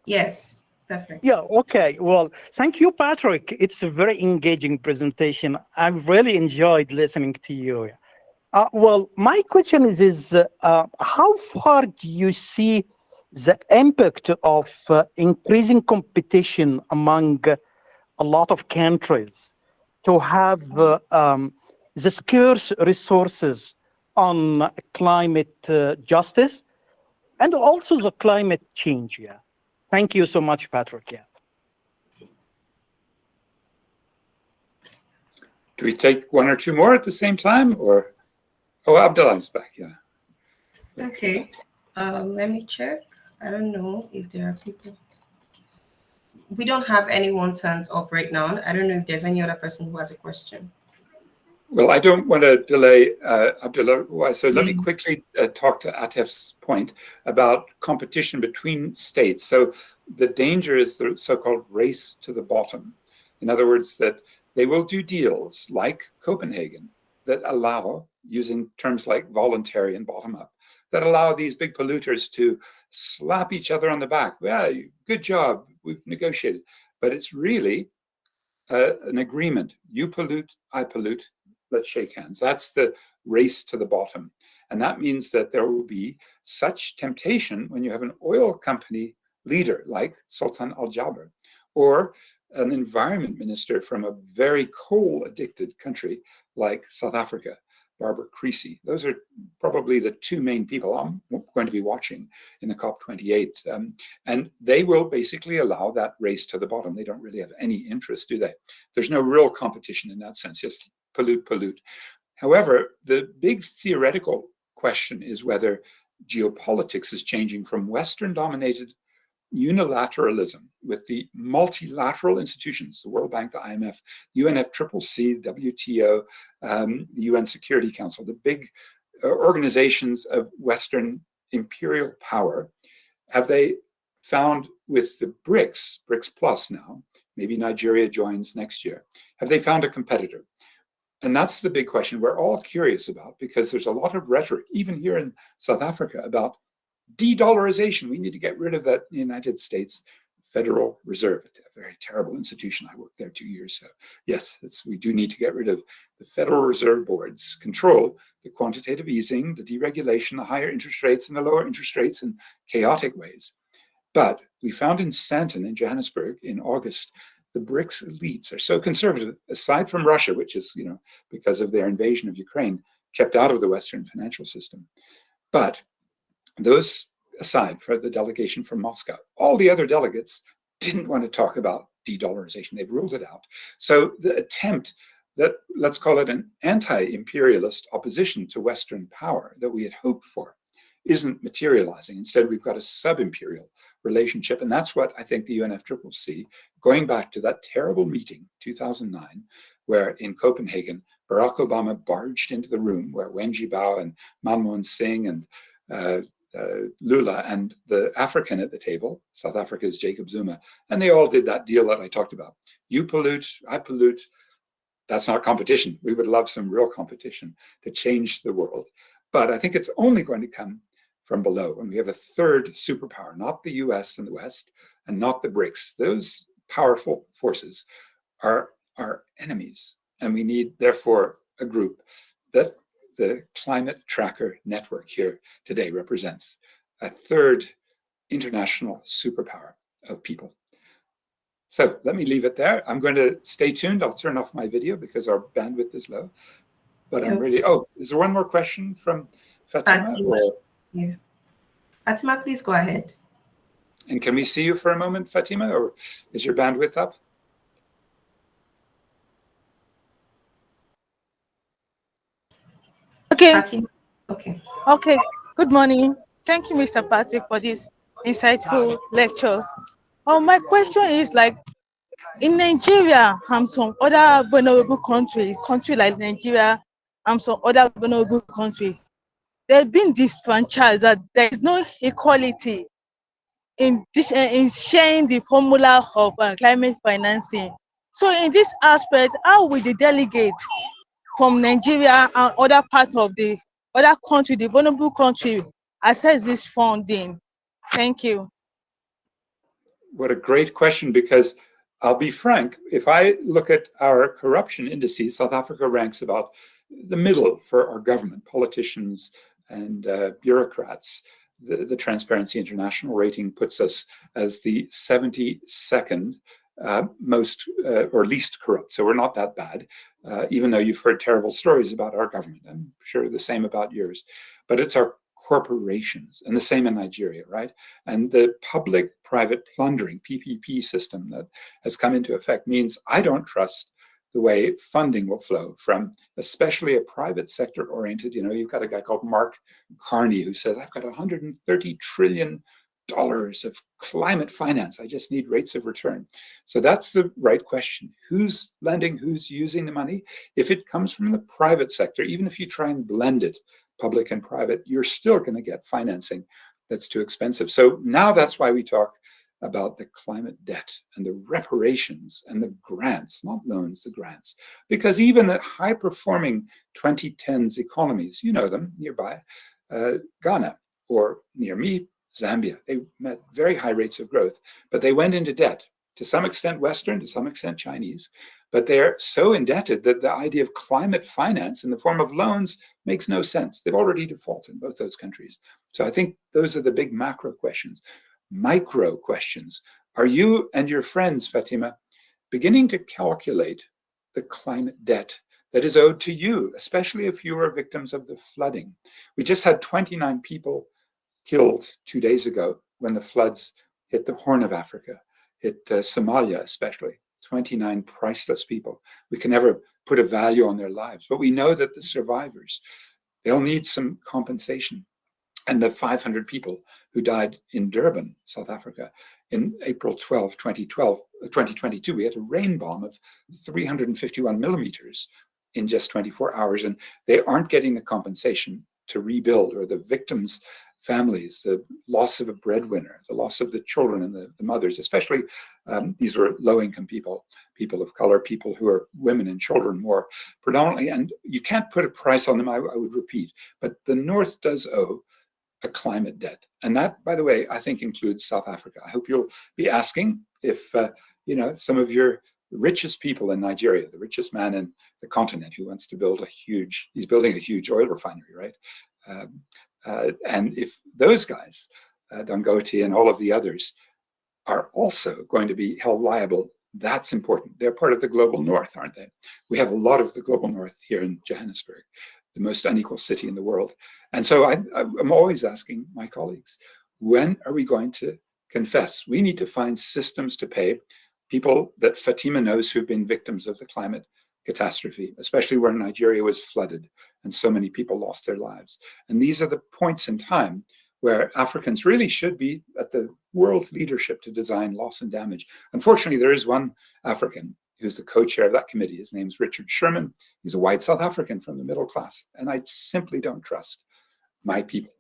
Yes, perfect. Yeah, okay. Well, thank you, Patrick. It's a very engaging presentation. I've really enjoyed listening to you. Well, my question is how far do you see the impact of increasing competition among a lot of countries to have the scarce resources on climate justice and also the climate change? Yeah. Thank you so much, Patrick. Yeah. Do we take one or two more at the same time, or? Oh, Abdullah's back. Yeah. Okay. Let me check. I don't know if there are people. We don't have anyone's hands up right now. I don't know if there's any other person who has a question. Well, I don't want to delay Abdullah, so let me quickly talk to Atef's point about competition between states. So the danger is the so-called race to the bottom. In other words, that they will do deals like Copenhagen that allow, using terms like voluntary and bottom-up, that allow these big polluters to slap each other on the back. Well, good job, we've negotiated. But it's really an agreement. You pollute, I pollute. Let's shake hands. That's the race to the bottom. And that means that there will be such temptation when you have an oil company leader like Sultan Al Jaber, or an environment minister from a very coal-addicted country like South Africa, Barbara Creasy. Those are probably the two main people I'm going to be watching in the COP28. And they will basically allow that race to the bottom. They don't really have any interest, do they? There's no real competition in that sense, just pollute. However, the big theoretical question is whether geopolitics is changing from Western-dominated unilateralism with the multilateral institutions, the World Bank, the IMF, UNFCCC, WTO, the UN Security Council, the big organizations of Western imperial power. Have they found with the BRICS Plus now, maybe Nigeria joins next year, have they found a competitor? And that's the big question we're all curious about, because there's a lot of rhetoric, even here in South Africa, about de-dollarization. We need to get rid of that United States Federal Reserve. It's a very terrible institution. I worked there 2 years. So yes, we do need to get rid of the Federal Reserve Board's control, the quantitative easing, the deregulation, the higher interest rates and the lower interest rates in chaotic ways. But we found in Sandton in Johannesburg in August, the BRICS elites are so conservative, aside from Russia, which is, because of their invasion of Ukraine, kept out of the Western financial system. But those aside, for the delegation from Moscow, all the other delegates didn't want to talk about de-dollarization. They've ruled it out. So the attempt that, let's call it an anti-imperialist opposition to Western power that we had hoped for, isn't materializing. Instead, we've got a sub-imperial relationship. And that's what I think the UNFCCC, going back to that terrible meeting, 2009, where in Copenhagen, Barack Obama barged into the room where Wen Jiabao and Manmohan Singh and Lula and the African at the table, South Africa's Jacob Zuma, and they all did that deal that I talked about. You pollute, I pollute. That's not competition. We would love some real competition to change the world. But I think it's only going to come from below. And we have a third superpower, not the US and the West, and not the BRICS. Those powerful forces are our enemies. And we need, therefore, a group that the Climate Tracker Network here today represents, a third international superpower of people. So let me leave it there. I'm going to stay tuned. I'll turn off my video because our bandwidth is low. But I'm really, oh, is there one more question from Fatima? Yeah. Fatima, please go ahead. And can we see you for a moment, Fatima, or is your bandwidth up? Okay. Fatima? Okay. Okay. Good morning. Thank you, Mr. Patrick, for this insightful lectures. My question is, like, in Nigeria and some other vulnerable countries like Nigeria and some other vulnerable countries, they've been disfranchised, that there is no equality in sharing the formula of climate financing. So in this aspect, how will the delegates from Nigeria and other parts of the other country, the vulnerable country, access this funding? Thank you. What a great question, because I'll be frank, if I look at our corruption indices, South Africa ranks about the middle for our government, politicians and bureaucrats. The Transparency International rating puts us as the 72nd most or least corrupt. So we're not that bad, even though you've heard terrible stories about our government. I'm sure the same about yours. But it's our corporations, and the same in Nigeria, right? And the public-private plundering, PPP system that has come into effect means I don't trust the way funding will flow from especially a private sector oriented, you've got a guy called Mark Carney who says, I've got $130 trillion of climate finance. I just need rates of return. So that's the right question. Who's lending? Who's using the money? If it comes from the private sector, even if you try and blend it, public and private, you're still going to get financing that's too expensive. So now that's why we talk about the climate debt and the reparations and the grants, not loans, the grants. Because even at high-performing 2010s economies, you know them nearby, Ghana, or near me, Zambia, they met very high rates of growth, but they went into debt, to some extent Western, to some extent Chinese, but they're so indebted that the idea of climate finance in the form of loans makes no sense. They've already defaulted in both those countries. So I think those are the big macro questions. Micro questions. Are you and your friends, Fatima, beginning to calculate the climate debt that is owed to you, especially if you are victims of the flooding? We just had 29 people killed 2 days ago when the floods hit the Horn of Africa, hit Somalia especially. 29 priceless people. We can never put a value on their lives, but we know that the survivors, they'll need some compensation. And the 500 people who died in Durban, South Africa, in April 12, 2022, we had a rain bomb of 351 millimeters in just 24 hours, and they aren't getting the compensation to rebuild, or the victims' families, the loss of a breadwinner, the loss of the children and the mothers, especially these were low-income people, people of color, people who are women and children more predominantly. And you can't put a price on them, I would repeat, but the North does owe a climate debt. And that, by the way, I think includes South Africa. I hope you'll be asking if, some of your richest people in Nigeria, the richest man in the continent who wants to build he's building a huge oil refinery, right? And if those guys, Dangote and all of the others, are also going to be held liable, that's important. They're part of the global North, aren't they? We have a lot of the global North here in Johannesburg, the most unequal city in the world. And so I'm always asking my colleagues, when are we going to confess? We need to find systems to pay people that Fatima knows who've been victims of the climate catastrophe, especially where Nigeria was flooded and so many people lost their lives. And these are the points in time where Africans really should be at the world leadership to design loss and damage. Unfortunately, there is one African who's the co-chair of that committee. His name's Richard Sherman. He's a white South African from the middle class. And I simply don't trust my people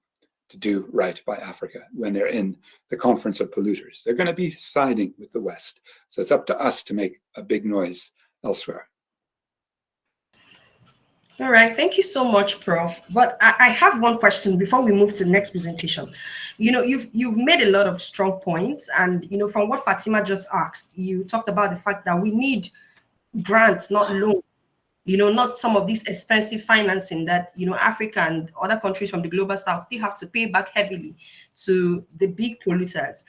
to do right by Africa when they're in the conference of polluters. They're going to be siding with the West. So it's up to us to make a big noise elsewhere. All right, thank you so much, Prof. But I have one question before we move to the next presentation. You've made a lot of strong points, and from what Fatima just asked, you talked about the fact that we need grants, not loans. Not some of these expensive financing that Africa and other countries from the global south still have to pay back heavily to the big polluters.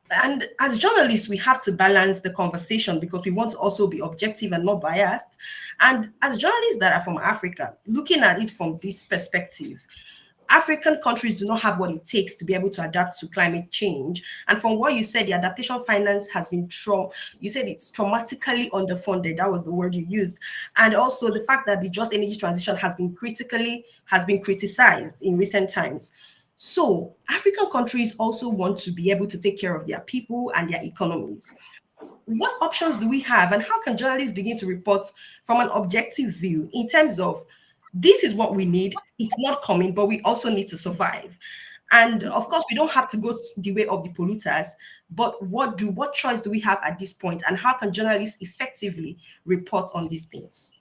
And as journalists, we have to balance the conversation because we want to also be objective and not biased. And as journalists that are from Africa, looking at it from this perspective, African countries do not have what it takes to be able to adapt to climate change. And from what you said, the adaptation finance has been you said it's traumatically underfunded. That was the word you used. And also the fact that the just energy transition has been criticized in recent times. So African countries also want to be able to take care of their people and their economies. What options do we have, and how can journalists begin to report from an objective view in terms of this is what we need, it's not coming, but we also need to survive? And of course, we don't have to go the way of the polluters, but what choice do we have at this point, and how can journalists effectively report on these things?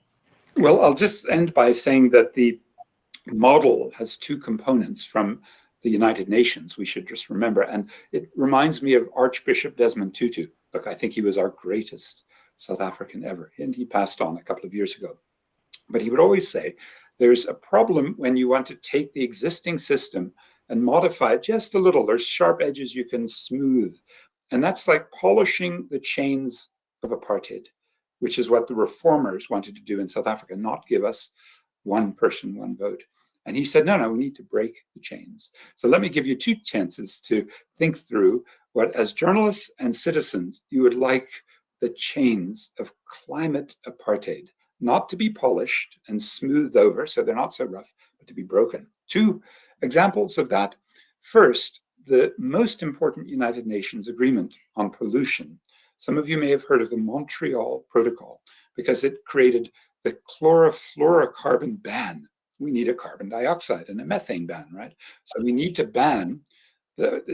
Well, I'll just end by saying that the model has two components from the United Nations, we should just remember. And it reminds me of Archbishop Desmond Tutu. Look, I think he was our greatest South African ever, and he passed on a couple of years ago. But he would always say, there's a problem when you want to take the existing system and modify it just a little. There's sharp edges you can smooth. And that's like polishing the chains of apartheid, which is what the reformers wanted to do in South Africa, not give us one person, one vote. And he said, no, we need to break the chains. So let me give you two chances to think through what, as journalists and citizens, you would like the chains of climate apartheid not to be polished and smoothed over so they're not so rough, but to be broken. Two examples of that. First, the most important United Nations agreement on pollution. Some of you may have heard of the Montreal Protocol because it created the chlorofluorocarbon ban. We need a carbon dioxide and a methane ban, right? So we need to ban,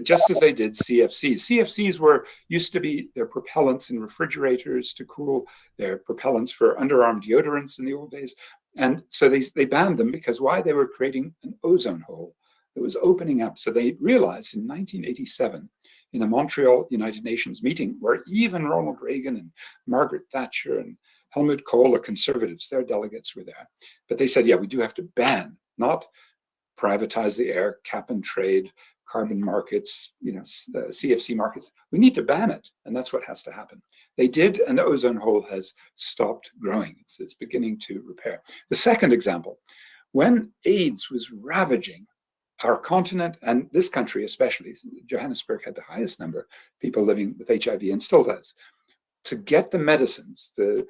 just as they did CFCs. CFCs used to be their propellants in refrigerators to cool, their propellants for underarm deodorants in the old days. And so they banned them because why? They were creating an ozone hole that was opening up. So they realized in 1987, in the Montreal United Nations meeting, where even Ronald Reagan and Margaret Thatcher and Helmut Kohl, the conservatives, their delegates were there. But they said, yeah, we do have to ban, not privatize the air, cap and trade, carbon markets, CFC markets. We need to ban it, and that's what has to happen. They did, and the ozone hole has stopped growing. It's beginning to repair. The second example, when AIDS was ravaging our continent, and this country especially, Johannesburg had the highest number of people living with HIV and still does, to get the medicines, the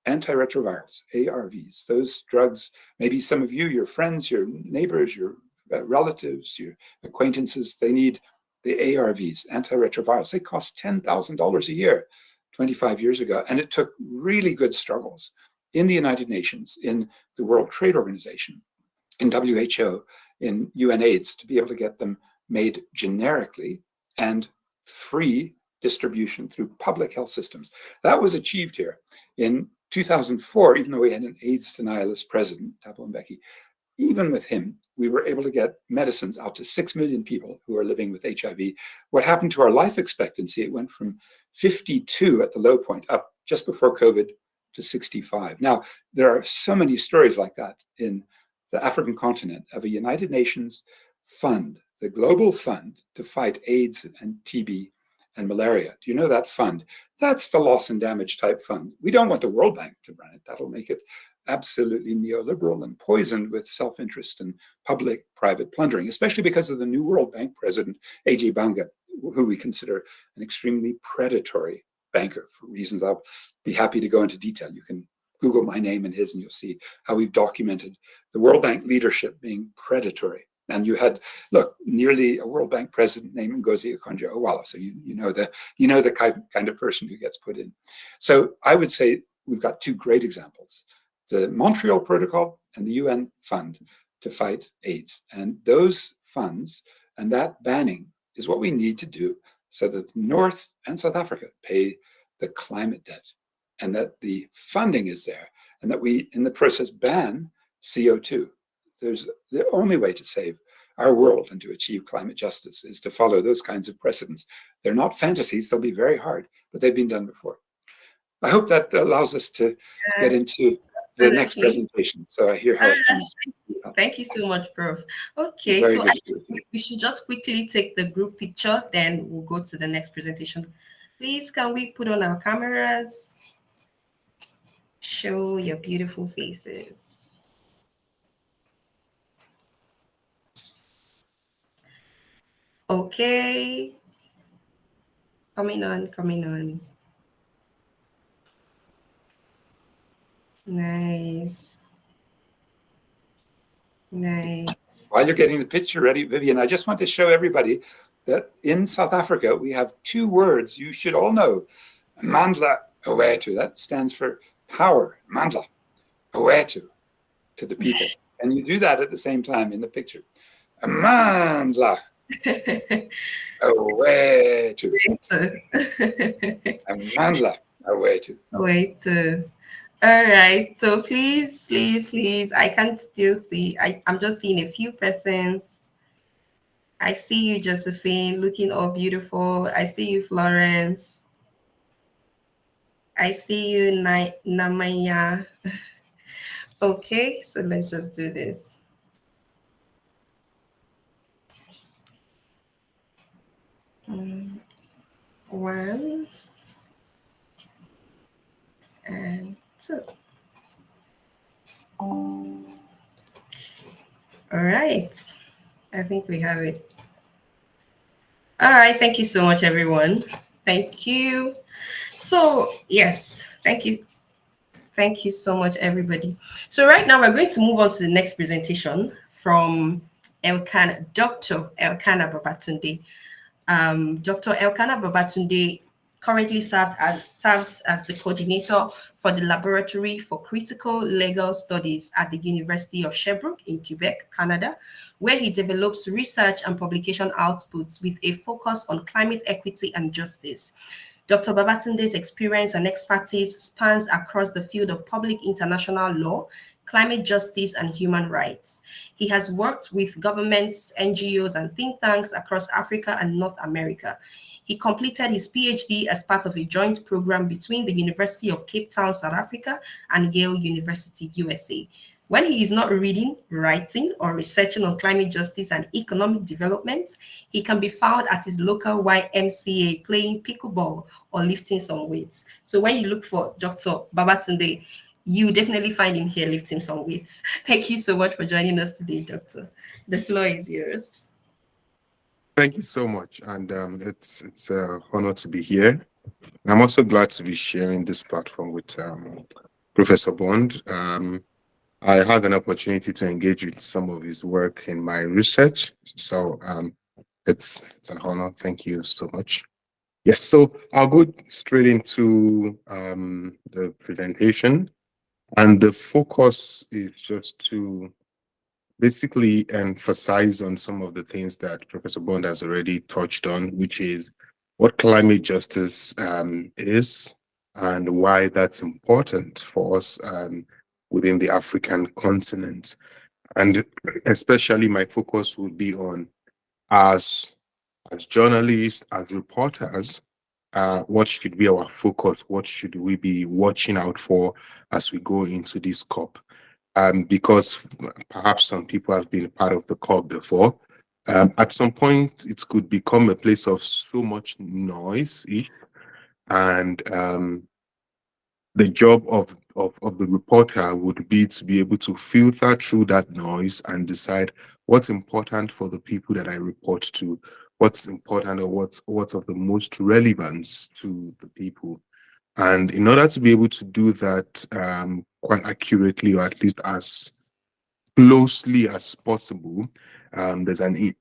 antiretrovirals, ARVs, those drugs, maybe some of you, your friends, your neighbors, your relatives, your acquaintances, they need the ARVs, antiretrovirals. They cost $10,000 a year 25 years ago. And it took really good struggles in the United Nations, in the World Trade Organization, in WHO, in UNAIDS to be able to get them made generically and free distribution through public health systems. That was achieved here. In 2004, even though we had an AIDS denialist president, Thabo Mbeki, even with him, we were able to get medicines out to 6 million people who are living with HIV. What happened to our life expectancy? It went from 52 at the low point up just before COVID to 65. Now, there are so many stories like that in the African continent of a United Nations fund, the global fund to fight AIDS and TB and malaria. Do you know that fund? That's the loss and damage type fund. We don't want the World Bank to run it. That'll make it absolutely neoliberal and poisoned with self-interest and public-private plundering, especially because of the new World Bank president, A.J. Banga, who we consider an extremely predatory banker for reasons I'll be happy to go into detail. You can Google my name and his, and you'll see how we've documented the World Bank leadership being predatory. And you had, look, nearly a World Bank president named Ngozi Okonjo-Iweala. So you know the kind of person who gets put in. So I would say we've got two great examples: the Montreal Protocol and the UN Fund to fight AIDS. And those funds and that banning is what we need to do so that North and South Africa pay the climate debt, and that the funding is there, and that we, in the process, ban CO2. There's the only way to save our world and to achieve climate justice is to follow those kinds of precedents. They're not fantasies, they'll be very hard, but they've been done before. I hope that allows us to get into the next presentation. So I hear how it comes. Thank you so much, Prof. Okay, Very so good. we should just quickly take the group picture, then we'll go to the next presentation. Please, can we put on our cameras? Show your beautiful faces. Okay. Coming on, coming on. Nice. Nice. While you're getting the picture ready, Vivian, I just want to show everybody that in South Africa, we have two words you should all know. Mandla Owetu, that stands for power. Mandla Owetu, to the people. And you do that at the same time in the picture. Mandla Owetu. Mandla Owetu. Wait. All right. So please, I can't still see. I'm just seeing a few persons. I see you, Josephine, looking all beautiful. I see you, Florence. I see you, Namaya. Okay, so let's just do this. One and two. All right. I think we have it. All right. Thank you so much, everyone. Thank you. So, yes, thank you. Thank you so much, everybody. So right now we're going to move on to the next presentation from Dr. Elkanah Babatunde. Dr. Elkanah Babatunde currently serves as the coordinator for the Laboratory for Critical Legal Studies at the University of Sherbrooke in Quebec, Canada, where he develops research and publication outputs with a focus on climate equity and justice. Dr. Babatunde's experience and expertise spans across the field of public international law, climate justice, and human rights. He has worked with governments, NGOs, and think tanks across Africa and North America. He completed his PhD as part of a joint program between the University of Cape Town, South Africa, and Yale University, USA. When he is not reading, writing, or researching on climate justice and economic development, he can be found at his local YMCA playing pickleball or lifting some weights. So when you look for Dr. Babatunde, you definitely find him here lifting some weights. Thank you so much for joining us today, Doctor. The floor is yours. Thank you so much, and it's an honor to be here. I'm also glad to be sharing this platform with Professor Bond. I had an opportunity to engage with some of his work in my research, so it's an honor. Thank you so much. Yes, so I'll go straight into the presentation, and the focus is just to basically emphasize on some of the things that Professor Bond has already touched on, which is what climate justice is and why that's important for us within the African continent. And especially my focus will be on as journalists, as reporters, what should be our focus? What should we be watching out for as we go into this COP? Because perhaps some people have been part of the COP before. At some point, it could become a place of so much noise, and the job of the reporter would be to be able to filter through that noise and decide what's important for the people that I report to, what's important or what's of the most relevance to the people. And in order to be able to do that quite accurately, or at least as closely as possible, there's a need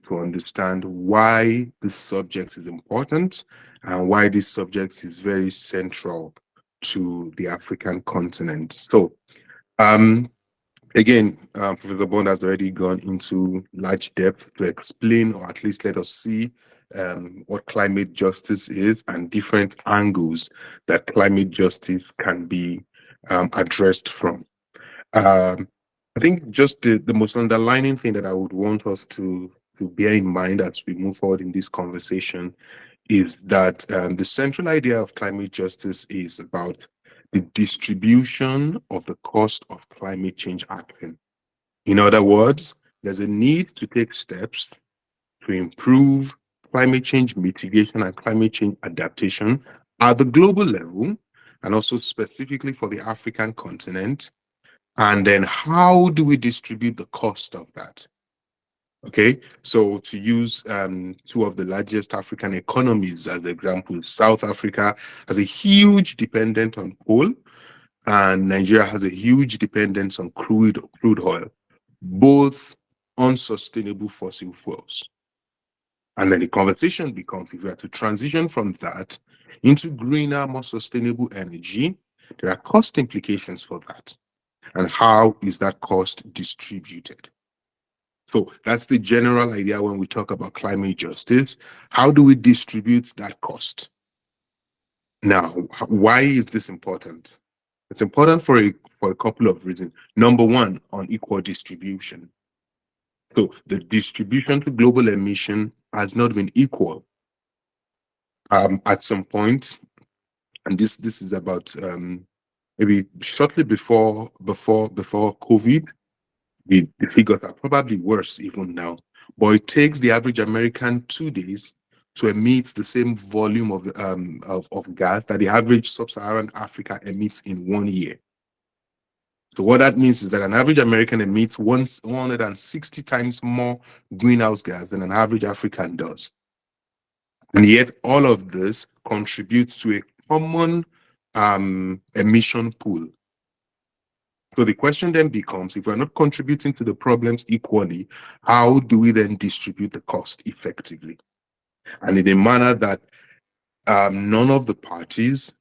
to understand why this subject is important and why this subject is very central to the African continent. So, again, Professor Bond has already gone into large depth to explain, or at least let us see, what climate justice is and different angles that climate justice can be addressed from. I think just the most underlining thing that I would want us to bear in mind as we move forward in this conversation is that the central idea of climate justice is about the distribution of the cost of climate change action. In other words, there's a need to take steps to improve climate change mitigation and climate change adaptation at the global level, and also specifically for the African continent. And then how do we distribute the cost of that? Okay, so to use two of the largest African economies as examples, South Africa has a huge dependence on coal, and Nigeria has a huge dependence on crude oil, both unsustainable fossil fuels. And then the conversation becomes, if we are to transition from that into greener, more sustainable energy, there are cost implications for that. And how is that cost distributed? So that's the general idea when we talk about climate justice. How do we distribute that cost? Now, why is this important? It's important for a couple of reasons. Number one, unequal distribution. So the distribution to global emission has not been equal. At some point, and this is about maybe shortly before COVID, the figures are probably worse even now. But it takes the average American 2 days to emit the same volume of gas that the average sub-Saharan Africa emits in 1 year. So what that means is that an average American emits 160 times more greenhouse gas than an average African does. And yet all of this contributes to a common emission pool. So the question then becomes, if we're not contributing to the problems equally, how do we then distribute the cost effectively? And in a manner that none of the parties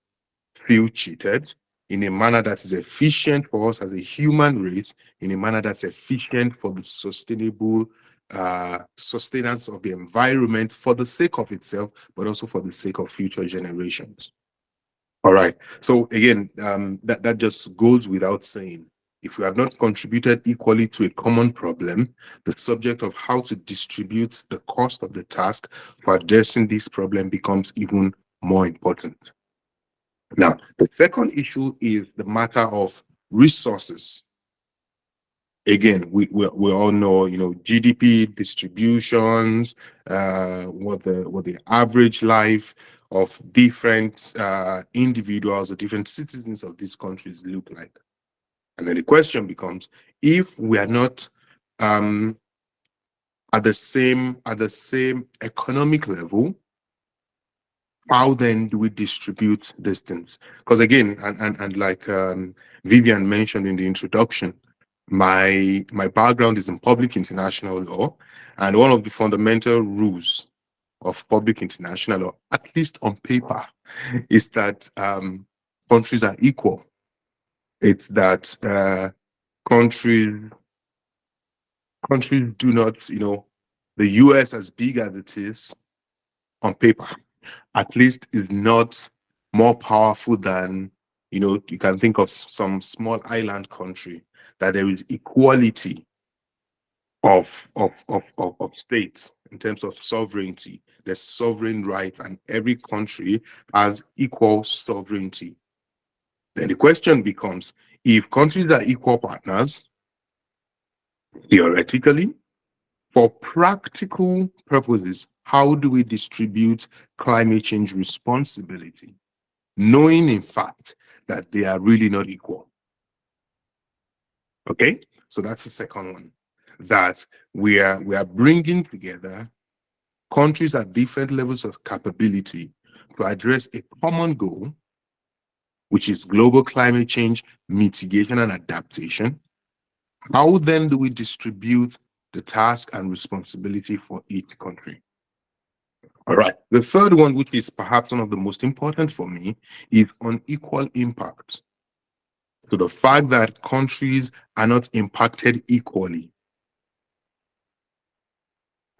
feel cheated, in a manner that is efficient for us as a human race, in a manner that's efficient for the sustainable sustenance of the environment for the sake of itself, but also for the sake of future generations. All right. So again, that just goes without saying. If we have not contributed equally to a common problem, the subject of how to distribute the cost of the task for addressing this problem becomes even more important. Now, the second issue is the matter of resources. Again, we all know, GDP distributions, what the average life of different individuals or different citizens of these countries look like. And then the question becomes, if we are not at the same economic level, how then do we distribute these things? Because again, and like Vivian mentioned in the introduction, my background is in public international law, and one of the fundamental rules of public international law, at least on paper, is that countries are equal. It's that countries do not, the US, as big as it is on paper, at least is not more powerful than, you can think of some small island country, that there is equality of states in terms of sovereignty. There's sovereign rights, and every country has equal sovereignty. Then the question becomes, if countries are equal partners, theoretically, for practical purposes, how do we distribute climate change responsibility, knowing in fact that they are really not equal? Okay, so that's the second one, that we are bringing together countries at different levels of capability to address a common goal, which is global climate change mitigation and adaptation, how then do we distribute the task and responsibility for each country? All right. The third one, which is perhaps one of the most important for me, is unequal impact. So the fact that countries are not impacted equally.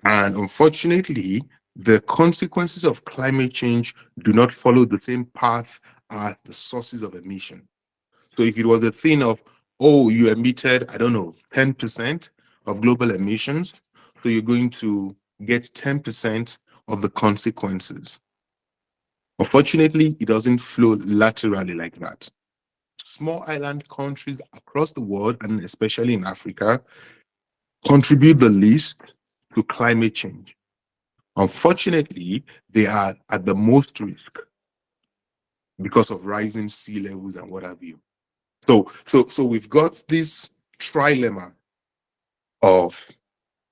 And unfortunately, the consequences of climate change do not follow the same path as the sources of emission. So if it was a thing of, oh, you emitted, I don't know, 10% of global emissions, so you're going to get 10% of the consequences. Unfortunately, it doesn't flow laterally like that. Small island countries across the world, and especially in Africa, contribute the least to climate change. Unfortunately, they are at the most risk because of rising sea levels and what have you. So we've got this trilemma of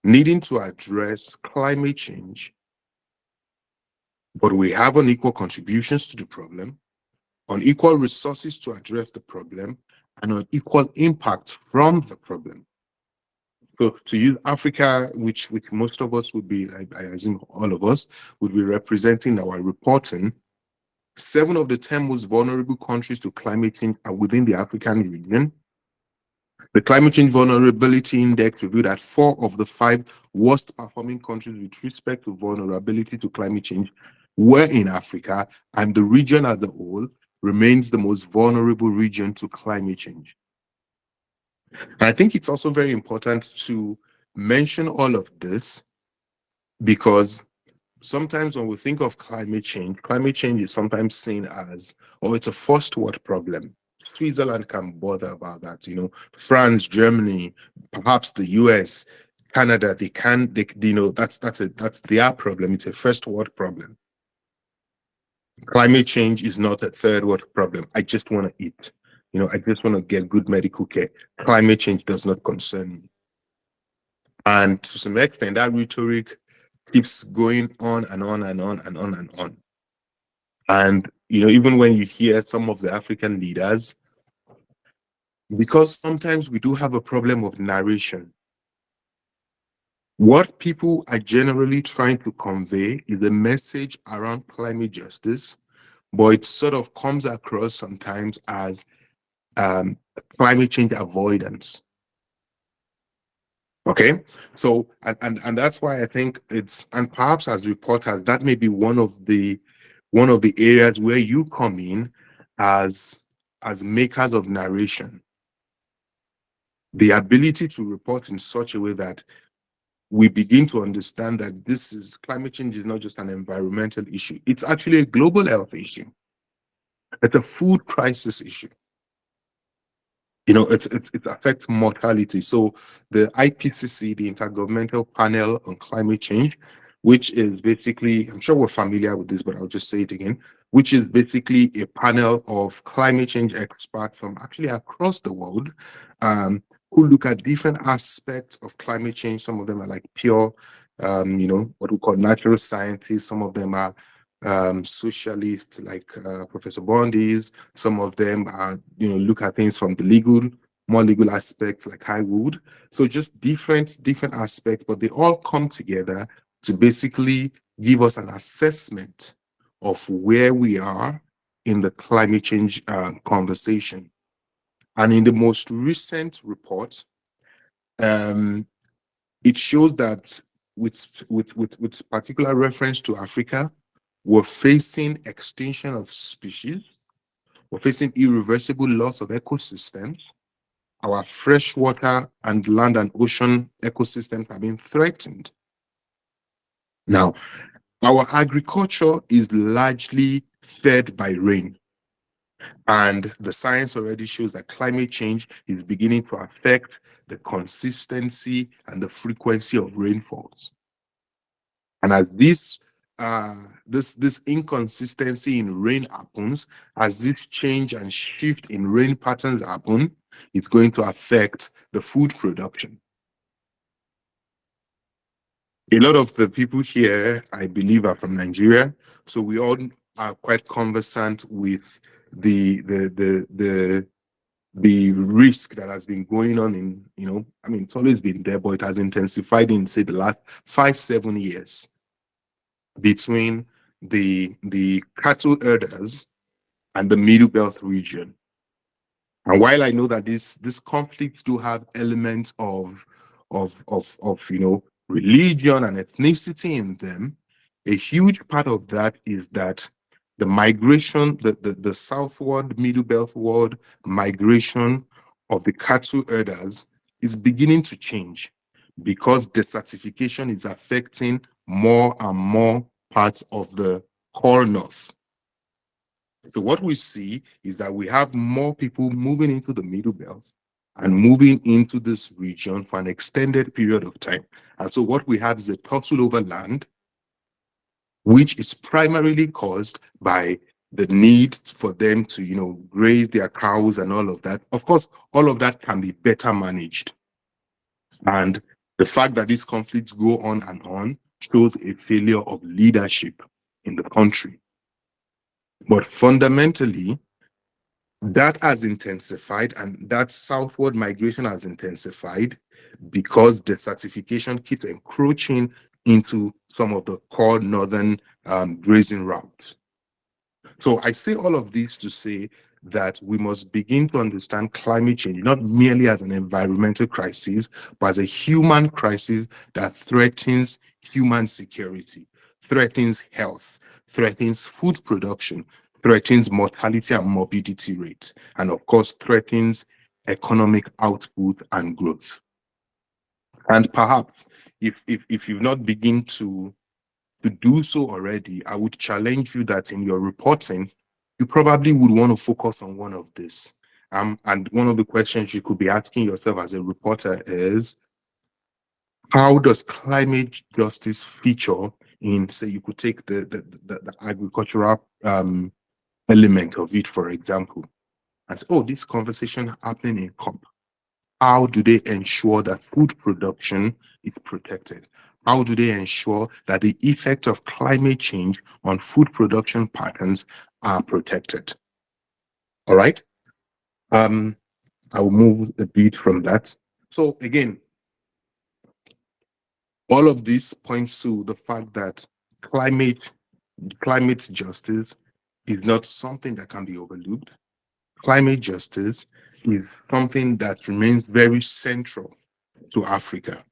needing to address climate change, but we have unequal contributions to the problem, unequal resources to address the problem, and unequal impact from the problem. So to use Africa, which most of us would be, I assume all of us, would be representing our reporting, 7 of the 10 most vulnerable countries to climate change are within the African region. The Climate Change Vulnerability Index revealed that 4 of the 5 worst performing countries with respect to vulnerability to climate change were in Africa, and the region as a whole remains the most vulnerable region to climate change. And I think it's also very important to mention all of this because sometimes when we think of climate change is sometimes seen as, oh, it's a first world problem. Switzerland can bother about that, France, Germany, perhaps the US, Canada, that's their problem. It's a first world problem. Climate change is not a third world problem. I just want to eat. I just want to get good medical care. Climate change does not concern me. And to some extent, that rhetoric keeps going on and on and on and on and on. And, even when you hear some of the African leaders, because sometimes we do have a problem of narration, what people are generally trying to convey is a message around climate justice, but it sort of comes across sometimes as climate change avoidance. Okay, so and that's why I think and perhaps as reporters, that may be one of the areas where you come in as makers of narration. The ability to report in such a way that we begin to understand that climate change is not just an environmental issue, it's actually a global health issue. It's a food crisis issue. It affects mortality. So the IPCC, the Intergovernmental Panel on Climate Change, which is basically, I'm sure we're familiar with this, but I'll just say it again, which is basically a panel of climate change experts from actually across the world, who look at different aspects of climate change. Some of them are like pure, what we call natural scientists. Some of them are socialists like Professor Bondi's. Some of them are, look at things from the more legal aspects like Highwood. So just different aspects, but they all come together to basically give us an assessment of where we are in the climate change conversation. And in the most recent report, it shows that with particular reference to Africa, we're facing extinction of species. We're facing irreversible loss of ecosystems. Our freshwater and land and ocean ecosystems have been threatened. Now, our agriculture is largely fed by rain. And the science already shows that climate change is beginning to affect the consistency and the frequency of rainfalls. And as this inconsistency in rain happens, as this change and shift in rain patterns happen, it's going to affect the food production. A lot of the people here, I believe, are from Nigeria. So we all are quite conversant with the risk that has been going on in, I mean, it's always been there, but it has intensified in, say, the last 5-7 years between the cattle herders and the Middle Belt region. And while I know that these conflicts do have elements of religion and ethnicity in them, a huge part of that is that the migration, the southward Middle Belt world migration of the cattle herders is beginning to change because desertification is affecting more and more parts of the core north. So what we see is that we have more people moving into the Middle Belt and moving into this region for an extended period of time. And so what we have is a tussle over land, which is primarily caused by the need for them to, graze their cows and all of that. Of course, all of that can be better managed. And the fact that these conflicts go on and on shows a failure of leadership in the country. But fundamentally, that has intensified, and that southward migration has intensified because desertification keeps encroaching into some of the core northern grazing routes. So I say all of this to say that we must begin to understand climate change not merely as an environmental crisis, but as a human crisis that threatens human security, threatens health, threatens food production, threatens mortality and morbidity rates, and of course threatens economic output and growth. And perhaps if you've not begun to do so already, I would challenge you that in your reporting, you probably would want to focus on one of this. And one of the questions you could be asking yourself as a reporter is, how does climate justice feature in, say, you could take the agricultural element of it, for example, and say, oh, this conversation happening in COP. How do they ensure that food production is protected? How do they ensure that the effect of climate change on food production patterns are protected? All right. I will move a bit from that. So again, all of this points to the fact that climate justice is not something that can be overlooked. Climate justice is something that remains very central to Africa.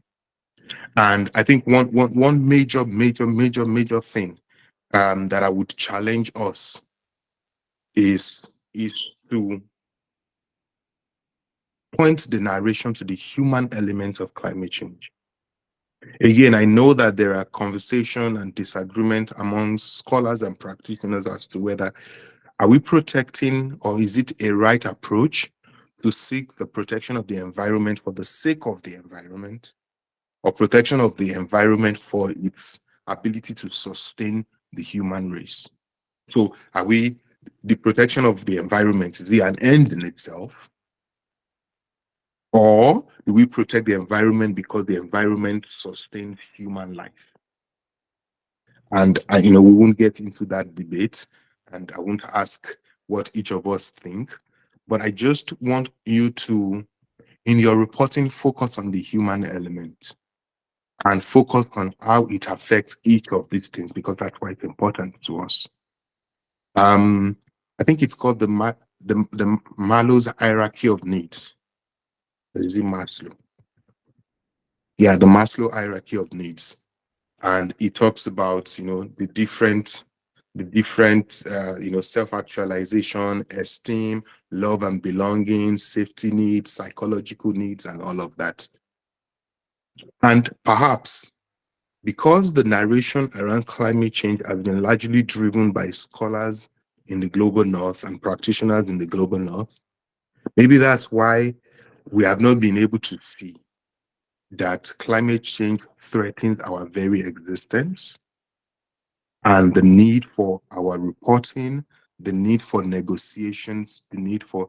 And I think one major thing that I would challenge us is to point the narration to the human element of climate change. Again, I know that there are conversation and disagreement among scholars and practitioners as to whether are we protecting, or is it a right approach to seek the protection of the environment for the sake of the environment, or protection of the environment for its ability to sustain the human race? So are we, the protection of the environment, is it an end in itself? Or do we protect the environment because the environment sustains human life? And we won't get into that debate, and I won't ask what each of us think, but I just want you to, in your reporting, focus on the human element and focus on how it affects each of these things, because that's why it's important to us. I think it's called the Maslow's hierarchy of needs. Is it Maslow? Yeah, the Maslow hierarchy of needs, and it talks about the different self-actualization, esteem, love and belonging, safety needs, psychological needs, and all of that. And perhaps because the narration around climate change has been largely driven by scholars in the global north and practitioners in the global north, maybe that's why we have not been able to see that climate change threatens our very existence, and the need for our reporting, the need for negotiations, the need for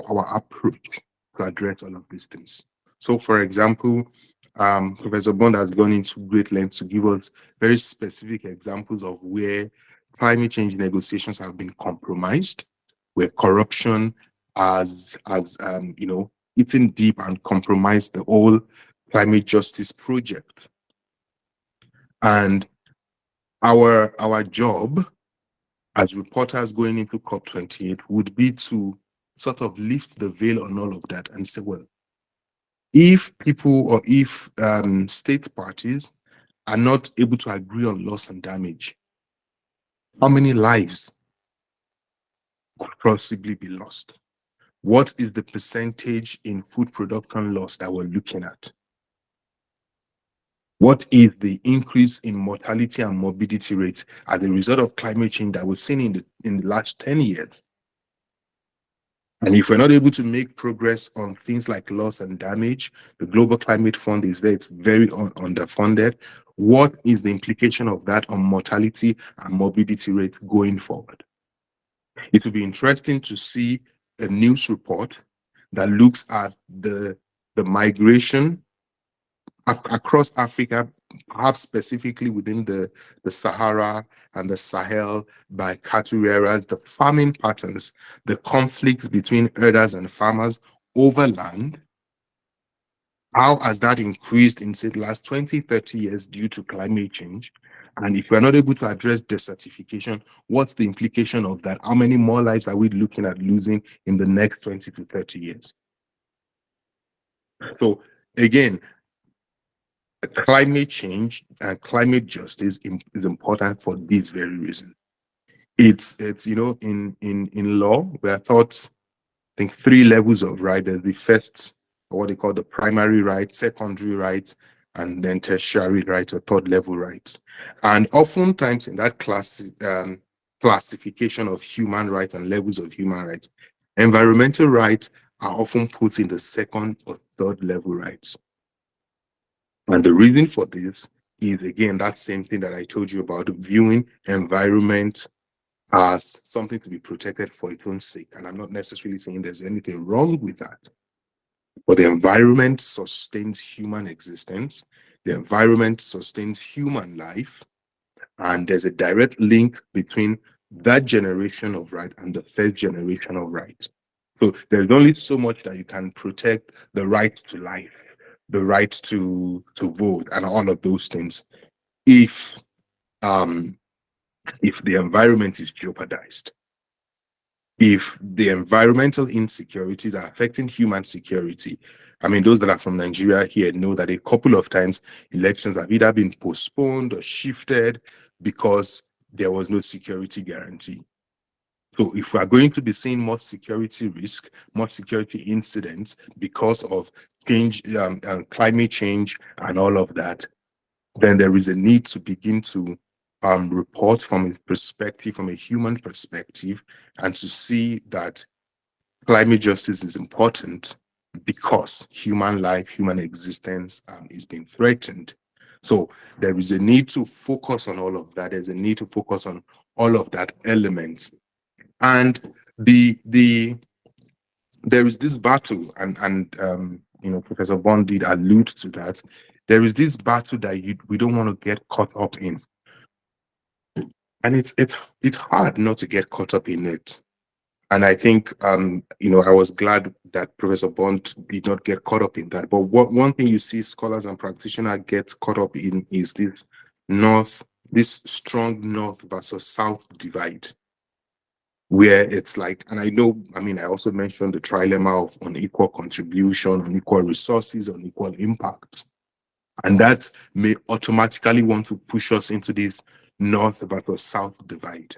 our approach to address all of these things. So, for example, Professor Bond has gone into great lengths to give us very specific examples of where climate change negotiations have been compromised, where corruption has eaten deep and compromised the whole climate justice project. And our job as reporters going into COP28 would be to sort of lift the veil on all of that and say, well, if people or if state parties are not able to agree on loss and damage, how many lives could possibly be lost? What is the percentage in food production loss that we're looking at? What is the increase in mortality and morbidity rate as a result of climate change that we've seen in the last 10 years? And if we're not able to make progress on things like loss and damage, the Global Climate Fund is there, it's very underfunded. What is the implication of that on mortality and morbidity rates going forward? It will be interesting to see a news report that looks at the migration across Africa, perhaps specifically within the Sahara and the Sahel by cattle rearers, the farming patterns, the conflicts between herders and farmers over land. How has that increased in, say, the last 20, 30 years due to climate change? And if we're not able to address desertification, what's the implication of that? How many more lives are we looking at losing in the next 20 to 30 years? So again, climate change and climate justice is important for this very reason. It's in law we are taught, I think, 3 levels of right. There's the first, or what they call the primary right, secondary right, and then tertiary right, or third level rights. And oftentimes in that classification of human rights and levels of human rights, environmental rights are often put in the second or third level rights. And the reason for this is, again, that same thing that I told you about, viewing environment as something to be protected for its own sake. And I'm not necessarily saying there's anything wrong with that. But the environment sustains human existence. The environment sustains human life. And there's a direct link between that generation of right and the first generation of right. So there's only so much that you can protect the right to life, the right to vote, and all of those things if the environment is jeopardized. If the environmental insecurities are affecting human security, I mean, those that are from Nigeria here know that a couple of times elections have either been postponed or shifted because there was no security guarantee. So if we are going to be seeing more security risk, more security incidents because of change, climate change and all of that, then there is a need to begin to report from a perspective, from a human perspective, and to see that climate justice is important because human life, human existence is being threatened. So there is a need to focus on all of that. There's a need to focus on all of that elements. And there is this battle, and Professor Bond did allude to that. There is this battle that we don't want to get caught up in, and it's hard not to get caught up in it. And I think I was glad that Professor Bond did not get caught up in that. But one thing you see scholars and practitioners get caught up in is this strong north versus south divide, where it's like, and I also mentioned the trilemma of unequal contribution, unequal resources, unequal impact. And that may automatically want to push us into this north versus south divide.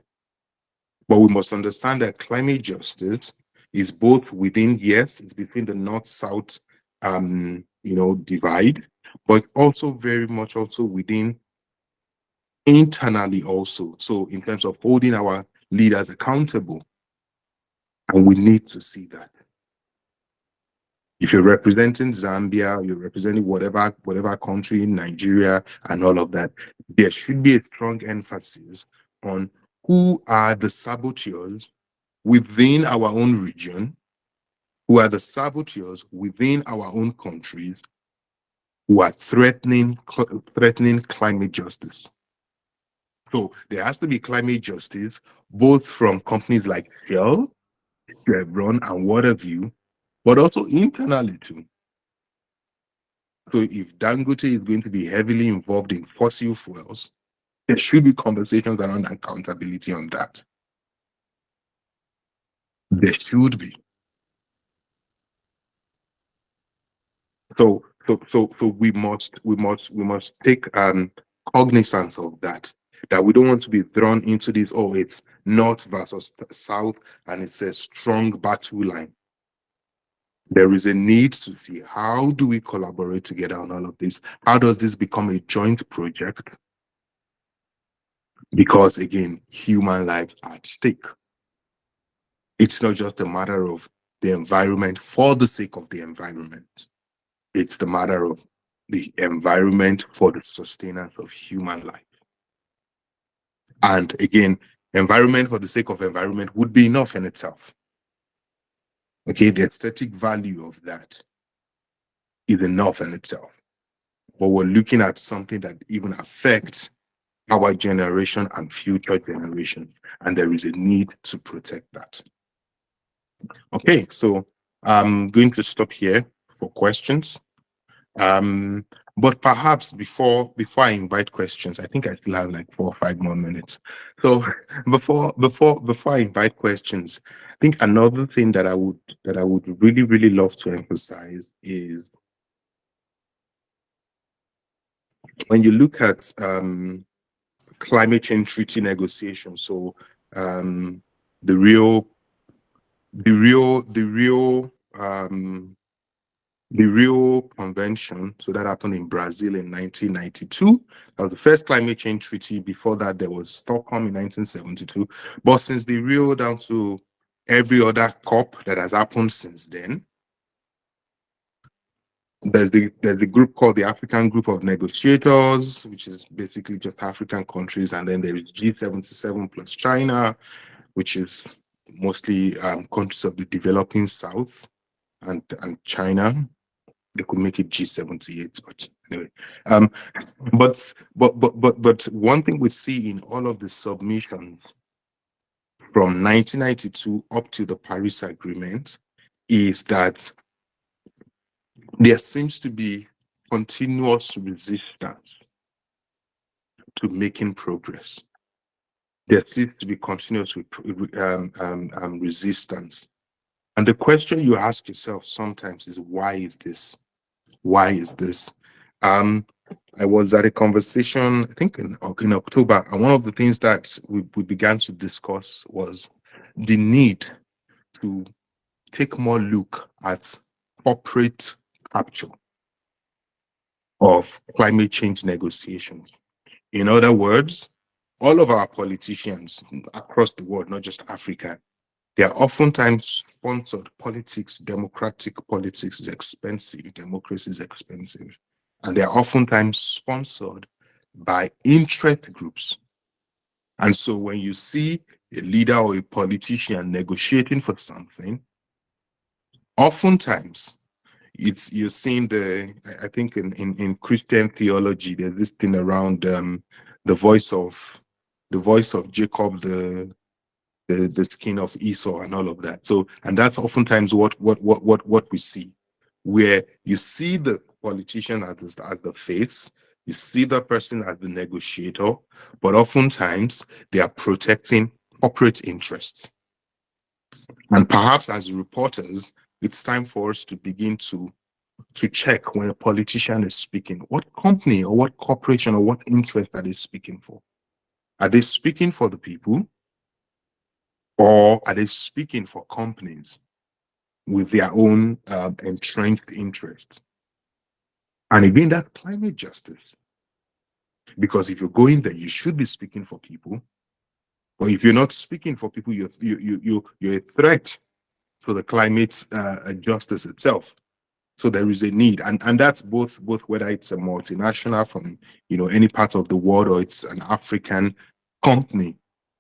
But we must understand that climate justice is both within, yes, it's between the north-south, divide, but also very much also within internally also. So in terms of holding our leaders accountable, and we need to see that. If you're representing Zambia, you're representing whatever country in Nigeria and all of that, there should be a strong emphasis on who are the saboteurs within our own region, who are the saboteurs within our own countries, who are threatening climate justice. So there has to be climate justice, both from companies like Shell, Chevron, and what have you, but also internally too. So if Dangote is going to be heavily involved in fossil fuels, there should be conversations around accountability on that. There should be. So we must take cognizance of that. That we don't want to be thrown into this, oh, it's north versus south, and it's a strong battle line. There is a need to see how do we collaborate together on all of this? How does this become a joint project? Because again, human lives are at stake. It's not just a matter of the environment for the sake of the environment. It's the matter of the environment for the sustenance of human life. And again, environment for the sake of environment would be enough in itself. Okay, the aesthetic value of that is enough in itself. But we're looking at something that even affects our generation and future generations. And there is a need to protect that. Okay, so I'm going to stop here for questions. But perhaps before I invite questions, I think I still have like 4 or 5 more minutes. So before I invite questions, I think another thing that I would really love to emphasize is when you look at climate change treaty negotiations. So the real convention, so that happened in Brazil in 1992. That was the first climate change treaty. Before that, there was Stockholm in 1972. But since the Rio down to every other COP that has happened since then, there's a group called the African Group of Negotiators, which is basically just African countries, and then there is G77 plus China, which is mostly countries of the developing South, and China. They could make it G78, but anyway. But one thing we see in all of the submissions from 1992 up to the Paris Agreement is that there seems to be continuous resistance to making progress. There seems to be continuous resistance. And the question you ask yourself sometimes is, why is this? Why is this? I was at a conversation, I think in October, and one of the things that we began to discuss was the need to take more look at corporate capture of climate change negotiations. In other words, all of our politicians across the world, not just Africa, they are oftentimes sponsored politics. Democratic politics is expensive. Democracy is expensive. And they are oftentimes sponsored by interest groups. And so when you see a leader or a politician negotiating for something, oftentimes you're seeing I think in Christian theology, there's this thing around the voice of Jacob, the skin of Esau, and all of that. So, and that's oftentimes what we see, where you see the politician as the face, you see the person as the negotiator, but oftentimes they are protecting corporate interests. And perhaps as reporters, it's time for us to begin to check when a politician is speaking, what company or what corporation or what interest are they speaking for? Are they speaking for the people? Or are they speaking for companies with their own entrenched interests? And again, that's climate justice. Because if you're going there, you should be speaking for people. Or if you're not speaking for people, you're a threat to the climate justice itself. So there is a need, and that's both whether it's a multinational from any part of the world or it's an African company.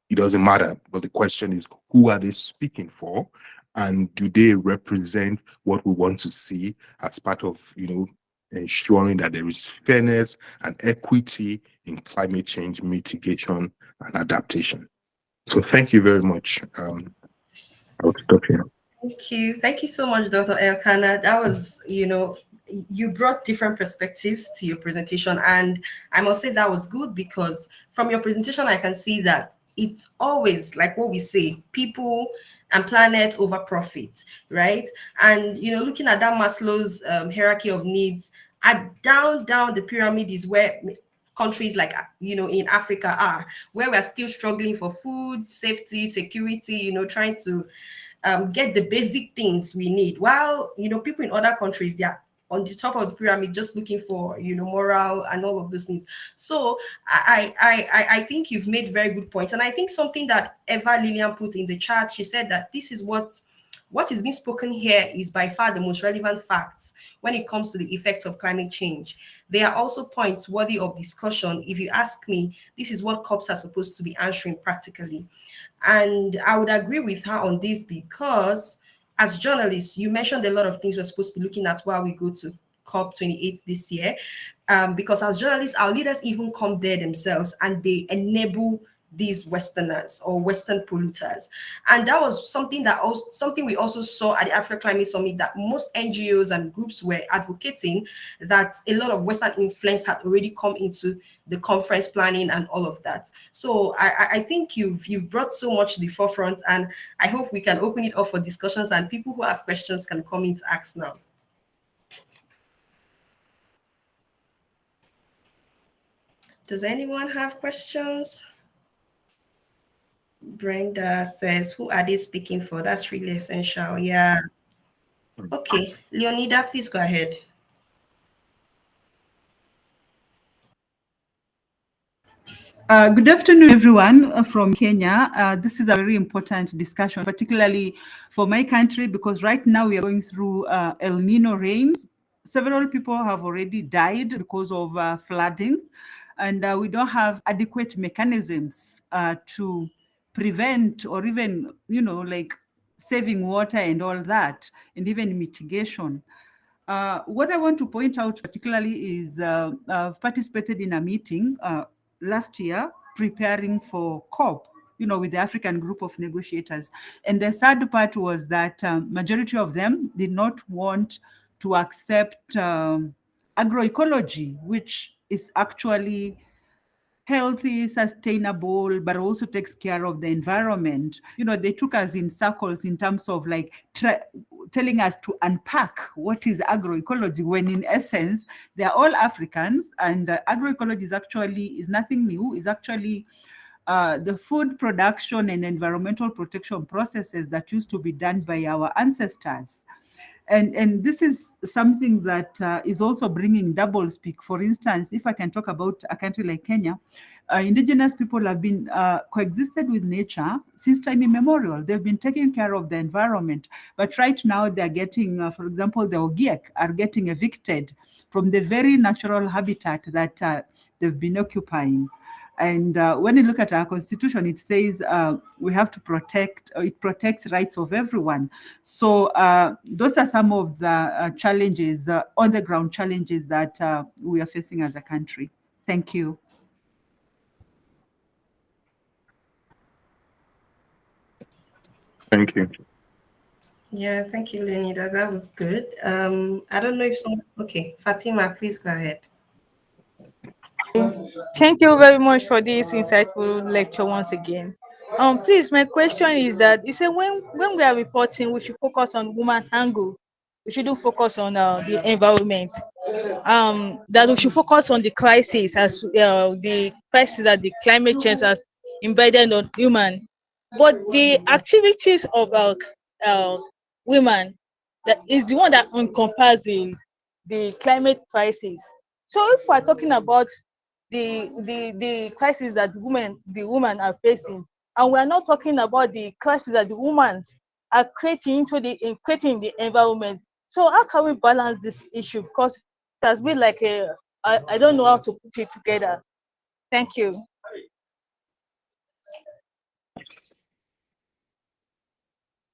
It doesn't matter. But the question is, who are they speaking for? And do they represent what we want to see as part of, ensuring that there is fairness and equity in climate change mitigation and adaptation. So thank you very much. I will stop here. Thank you. Thank you so much, Dr. Elkanah. That was, you brought different perspectives to your presentation. And I must say that was good because from your presentation, I can see that it's always like what we say, people and planet over profit, right? And, looking at that Maslow's hierarchy of needs, down the pyramid is where countries like in Africa are, where we're still struggling for food, safety, security, trying to get the basic things we need, while people in other countries, they are on the top of the pyramid just looking for moral and all of those things. So I think you've made very good points, and I think something that Eva Lillian put in the chat, she said that this is what is being spoken here is by far the most relevant facts when it comes to the effects of climate change. There are also points worthy of discussion. If you ask me, this is what COPs are supposed to be answering practically. And I would agree with her on this because as journalists, you mentioned a lot of things we're supposed to be looking at while we go to COP28 this year. Because as journalists, our leaders even come there themselves and they enable these Westerners or Western polluters. And that was something we also saw at the Africa Climate Summit, that most NGOs and groups were advocating that a lot of Western influence had already come into the conference planning and all of that. So I think you've brought so much to the forefront, and I hope we can open it up for discussions and people who have questions can come in to ask now. Does anyone have questions? Brenda says, who are they speaking for? That's really essential. Yeah. Okay, Leonida, please go ahead. Good afternoon, everyone from Kenya. This is a very important discussion, particularly for my country, because right now we are going through El Nino rains. Several people have already died because of flooding, and we don't have adequate mechanisms to prevent or even, like saving water and all that, and even mitigation. What I want to point out particularly is I've participated in a meeting last year preparing for COP, with the African group of negotiators. And the sad part was that majority of them did not want to accept agroecology, which is actually healthy, sustainable, but also takes care of the environment. They took us in circles in terms of like telling us to unpack what is agroecology, when in essence, they're all Africans, and agroecology is nothing new. It's actually the food production and environmental protection processes that used to be done by our ancestors. And this is something that is also bringing double speak. For instance, if I can talk about a country like Kenya, indigenous people have been coexisted with nature since time immemorial. They've been taking care of the environment. But right now they're getting, for example, the Ogiek are getting evicted from the very natural habitat that they've been occupying. And when you look at our constitution, it says we have to protect, it protects rights of everyone. So those are some of the challenges, on the ground challenges that we are facing as a country. Thank you. Thank you. Yeah, thank you, Leonida. That was good. I don't know if someone, okay, Fatima, please go ahead. Thank you very much for this insightful lecture once again. Please, my question is that you say when we are reporting, we should focus on woman angle. We shouldn't focus on the environment. That we should focus on the crisis as the crisis that the climate change has embedded on human, but the activities of women that is the one that encompasses the climate crisis. So if we're talking about the crisis that the women are facing, and we're not talking about the crisis that the women are creating creating the environment. So how can we balance this issue? Because it has been like I don't know how to put it together. Thank you.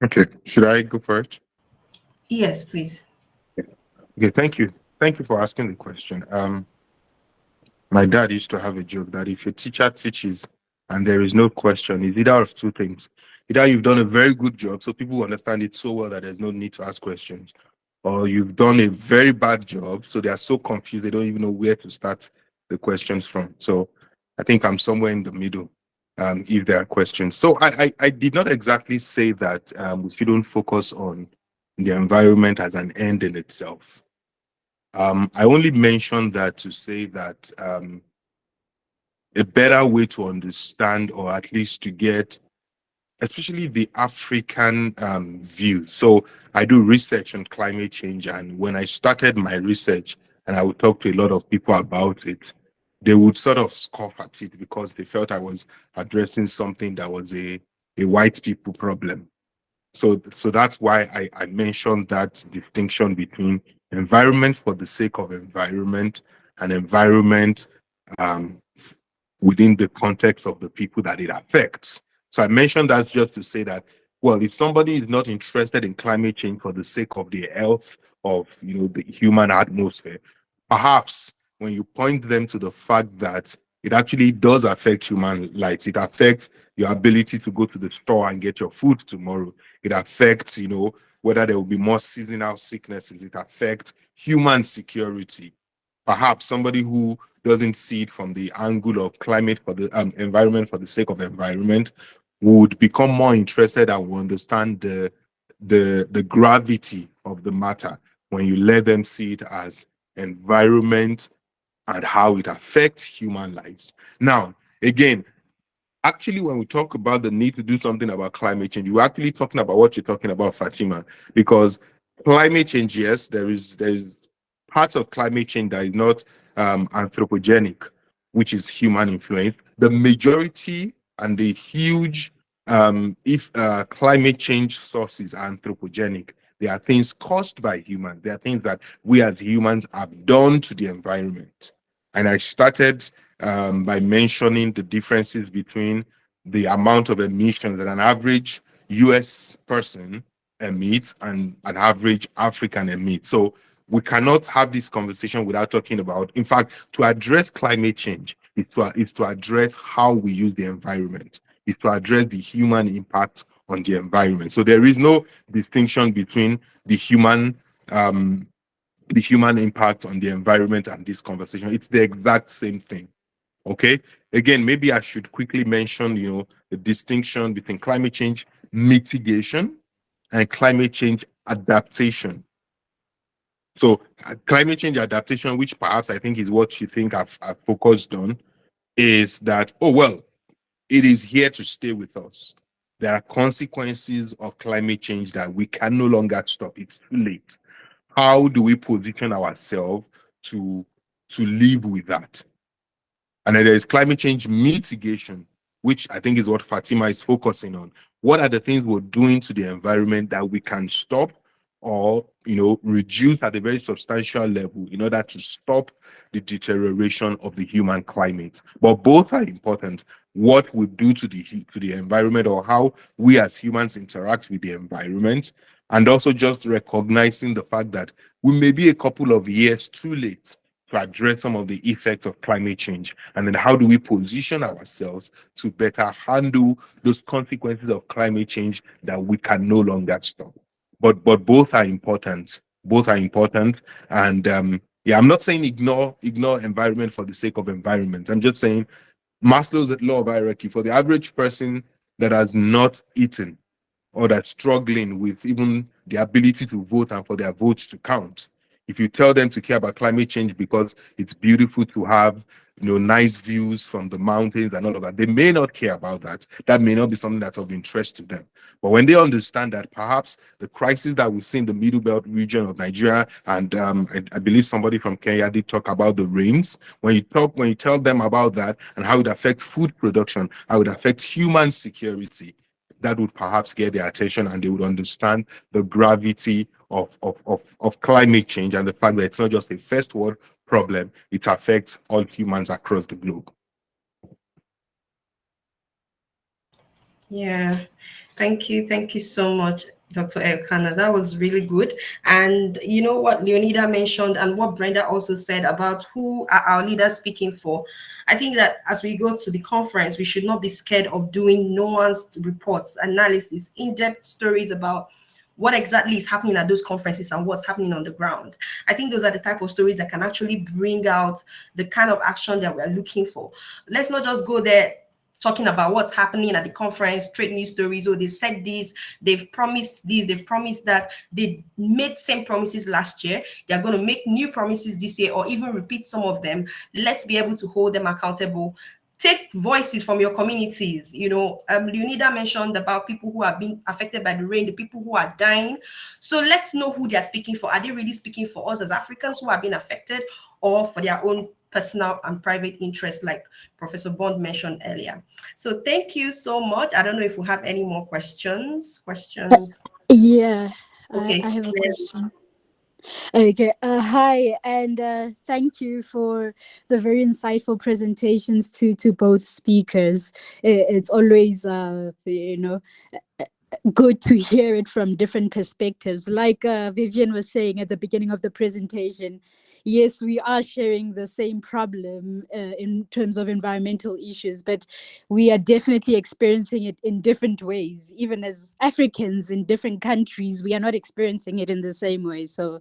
Okay, should I go first? Yes, please. Okay, thank you. Thank you for asking the question. My dad used to have a joke that if a teacher teaches And there is no question. It's either of two things. Either you've done a very good job, so people understand it so well that there's no need to ask questions, or you've done a very bad job, so they are so confused they don't even know where to start the questions from. So I think I'm somewhere in the middle, if there are questions. So I did not exactly say that we shouldn't focus on the environment as an end in itself. I only mentioned that to say that a better way to understand, or at least to get, especially the African view. So I do research on climate change, and when I started my research and I would talk to a lot of people about it, they would sort of scoff at it because they felt I was addressing something that was a white people problem. So that's why I mentioned that distinction between environment for the sake of environment and environment within the context of the people that it affects. So I mentioned that just to say that, well, if somebody is not interested in climate change for the sake of the health of the human atmosphere, perhaps when you point them to the fact that it actually does affect human lives, it affects your ability to go to the store and get your food tomorrow. It affects, whether there will be more seasonal sicknesses. It affects human security. Perhaps somebody who doesn't see it from the angle of climate for the environment for the sake of environment would become more interested and will understand the gravity of the matter when you let them see it as environment and how it affects human lives. Now, again, actually, when we talk about the need to do something about climate change, we're actually talking about what you're talking about, Fatima, because climate change, yes, there's parts of climate change that is not anthropogenic, which is human influence. The majority and the huge, if climate change sources are anthropogenic, they are things caused by humans. They are things that we as humans have done to the environment. And I started by mentioning the differences between the amount of emissions that an average US person emits and an average African emits. So we cannot have this conversation without talking about, in fact, to address climate change is to address how we use the environment, is to address the human impact on the environment. So there is no distinction between the human impact on the environment and this conversation. It's the exact same thing. Okay. Again, maybe I should quickly mention, the distinction between climate change mitigation and climate change adaptation. So climate change adaptation, which perhaps I think is what you think I've focused on, is that, oh, well, it is here to stay with us. There are consequences of climate change that we can no longer stop. It's too late. How do we position ourselves to live with that? And then there is climate change mitigation, which I think is what Fatima is focusing on. What are the things we're doing to the environment that we can stop or reduce at a very substantial level in order to stop the deterioration of the human climate? But both are important. What we do to the environment, or how we as humans interact with the environment, and also just recognizing the fact that we may be a couple of years too late to address some of the effects of climate change. And then how do we position ourselves to better handle those consequences of climate change that we can no longer stop? But both are important. Both are important. And I'm not saying ignore environment for the sake of environment. I'm just saying Maslow's law of hierarchy, for the average person that has not eaten or that's struggling with even the ability to vote and for their votes to count, if you tell them to care about climate change because it's beautiful to have nice views from the mountains and all of that, they may not care about that. That may not be something that's of interest to them. But when they understand that perhaps the crisis that we see in the Middle Belt region of Nigeria, and I believe somebody from Kenya did talk about the rains, when you tell them about that and how it affects food production, how it affects human security, that would perhaps get their attention, and they would understand the gravity of climate change and the fact that it's not just a first world problem, it affects all humans across the globe. Yeah, thank you so much. Dr. Elkanah. That was really good. And you know what Leonida mentioned and what Brenda also said about who are our leaders speaking for. I think that as we go to the conference, we should not be scared of doing nuanced reports, analysis, in-depth stories about what exactly is happening at those conferences and what's happening on the ground. I think those are the type of stories that can actually bring out the kind of action that we're looking for. Let's not just go there talking about what's happening at the conference, trade news stories. Oh, they've said this, they've promised this, they've promised that. They made same promises last year. They're going to make new promises this year or even repeat some of them. Let's be able to hold them accountable. Take voices from your communities. Leonida mentioned about people who are being affected by the rain, the people who are dying. So let's know who they're speaking for. Are they really speaking for us as Africans who are being affected, or for their own personal and private interests, like Professor Bond mentioned earlier? So thank you so much. I don't know if we have any more questions. Yeah, Okay. I have a question. Okay, hi, and thank you for the very insightful presentations to both speakers. It's always, good to hear it from different perspectives. Like Vivian was saying at the beginning of the presentation, yes, we are sharing the same problem in terms of environmental issues, but we are definitely experiencing it in different ways. Even as Africans in different countries, we are not experiencing it in the same way. So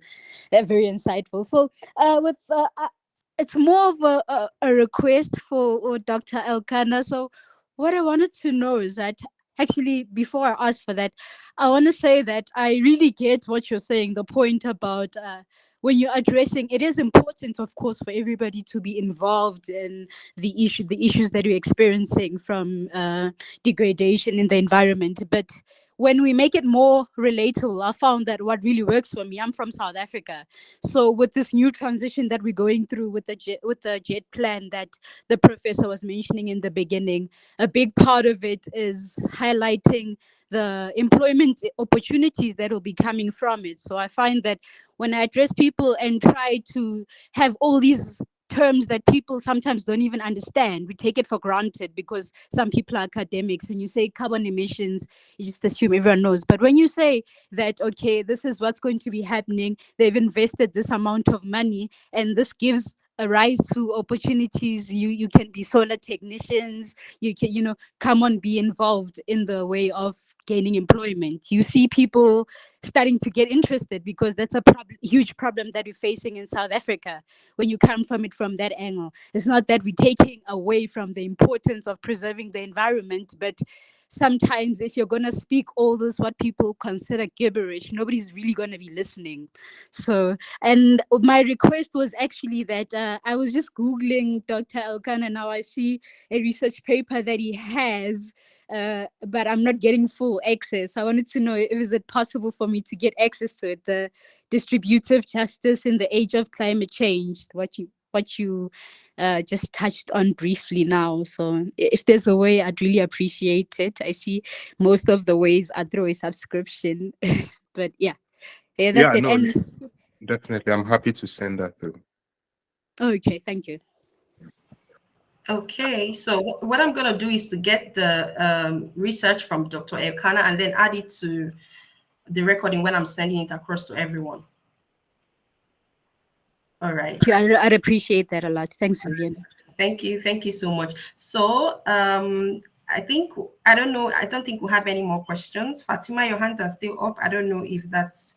very insightful. So it's more of a request for Dr. Elkanah. So what I wanted to know is that, actually, before I ask for that, I want to say that I really get what you're saying, the point about when you're addressing, it is important, of course, for everybody to be involved in the issues that we're experiencing from degradation in the environment. But when we make it more relatable, I found that what really works for me, I'm from South Africa. So with this new transition that we're going through with the jet plan that the professor was mentioning in the beginning, a big part of it is highlighting the employment opportunities that will be coming from it. So I find that when I address people and try to have all these terms that people sometimes don't even understand, we take it for granted because some people are academics. When you say carbon emissions, you just assume everyone knows. But when you say that, okay, this is what's going to be happening, they've invested this amount of money and this gives a rise to opportunities, you can be solar technicians, you can come on, be involved in the way of gaining employment. You see people starting to get interested because that's a huge problem that we're facing in South Africa. When you come from it from that angle, it's not that we're taking away from the importance of preserving the environment, but sometimes if you're going to speak all this what people consider gibberish, nobody's really going to be listening. So, and my request was actually that I was just Googling Dr. Elkanah. Now I see a research paper that he has, but I'm not getting full access. I wanted to know, is it possible for me to get access to it? The distributive justice in the age of climate change, what you just touched on briefly now. So if there's a way, I'd really appreciate it. I see most of the ways are through a subscription, but yeah, that's Yeah, it. no, And definitely. I'm happy to send that through. okay, thank you. Okay, so what I'm going to do is to get the research from Dr. Elkanah and then add it to the recording when I'm sending it across to everyone. All right. I'd appreciate that a lot. Thanks, Vivian. Thank you so much. So I don't think we have any more questions. Fatima, your hands are still up. I don't know if that's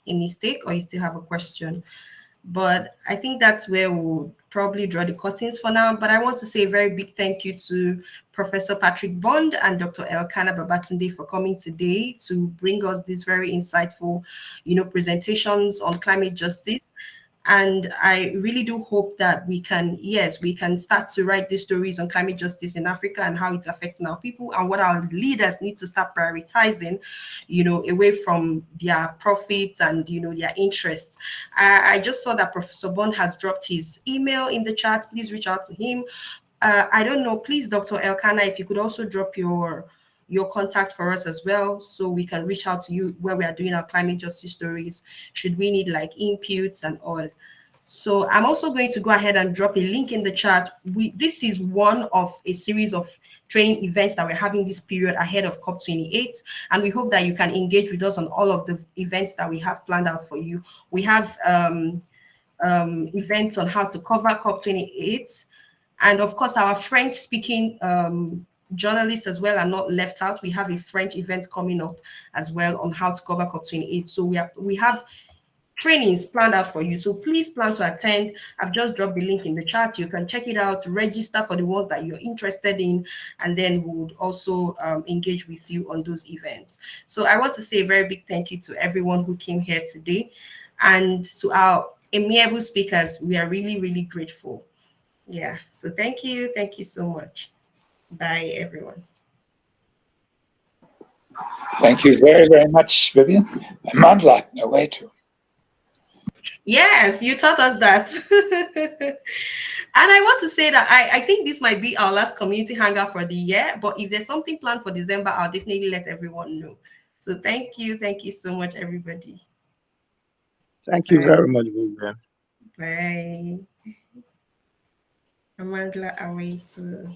a mistake or you still have a question, but I think that's where we'll probably draw the curtains for now. But I want to say a very big thank you to Professor Patrick Bond and Dr. Elkanah Babatunde for coming today to bring us these very insightful, presentations on climate justice. And I really do hope that we can start to write these stories on climate justice in Africa and how it's affecting our people and what our leaders need to start prioritizing, away from their profits and, their interests. I just saw that Professor Bond has dropped his email in the chat. Please reach out to him. I don't know, please, Dr. Elkanah, if you could also drop your contact for us as well, so we can reach out to you when we are doing our climate justice stories, should we need like inputs and all. So I'm also going to go ahead and drop a link in the chat. This is one of a series of training events that we're having this period ahead of COP28, and we hope that you can engage with us on all of the events that we have planned out for you. We have events on how to cover COP28, and of course our French speaking journalists as well are not left out. We have a French event coming up as well on how to cover COP28. So we have trainings planned out for you. So please plan to attend. I've just dropped the link in the chat. You can check it out, register for the ones that you're interested in, and then we'll also engage with you on those events. So I want to say a very big thank you to everyone who came here today, and to our amiable speakers. We are really, really grateful. Yeah, so thank you so much. Bye, everyone. Thank you very, very much, Vivian. Mandla, away to. Yes, you taught us that. And I want to say that I think this might be our last community hangout for the year, but if there's something planned for December, I'll definitely let everyone know. So thank you so much, everybody. Thank you very much, Vivian. Bye. Amandla, away to.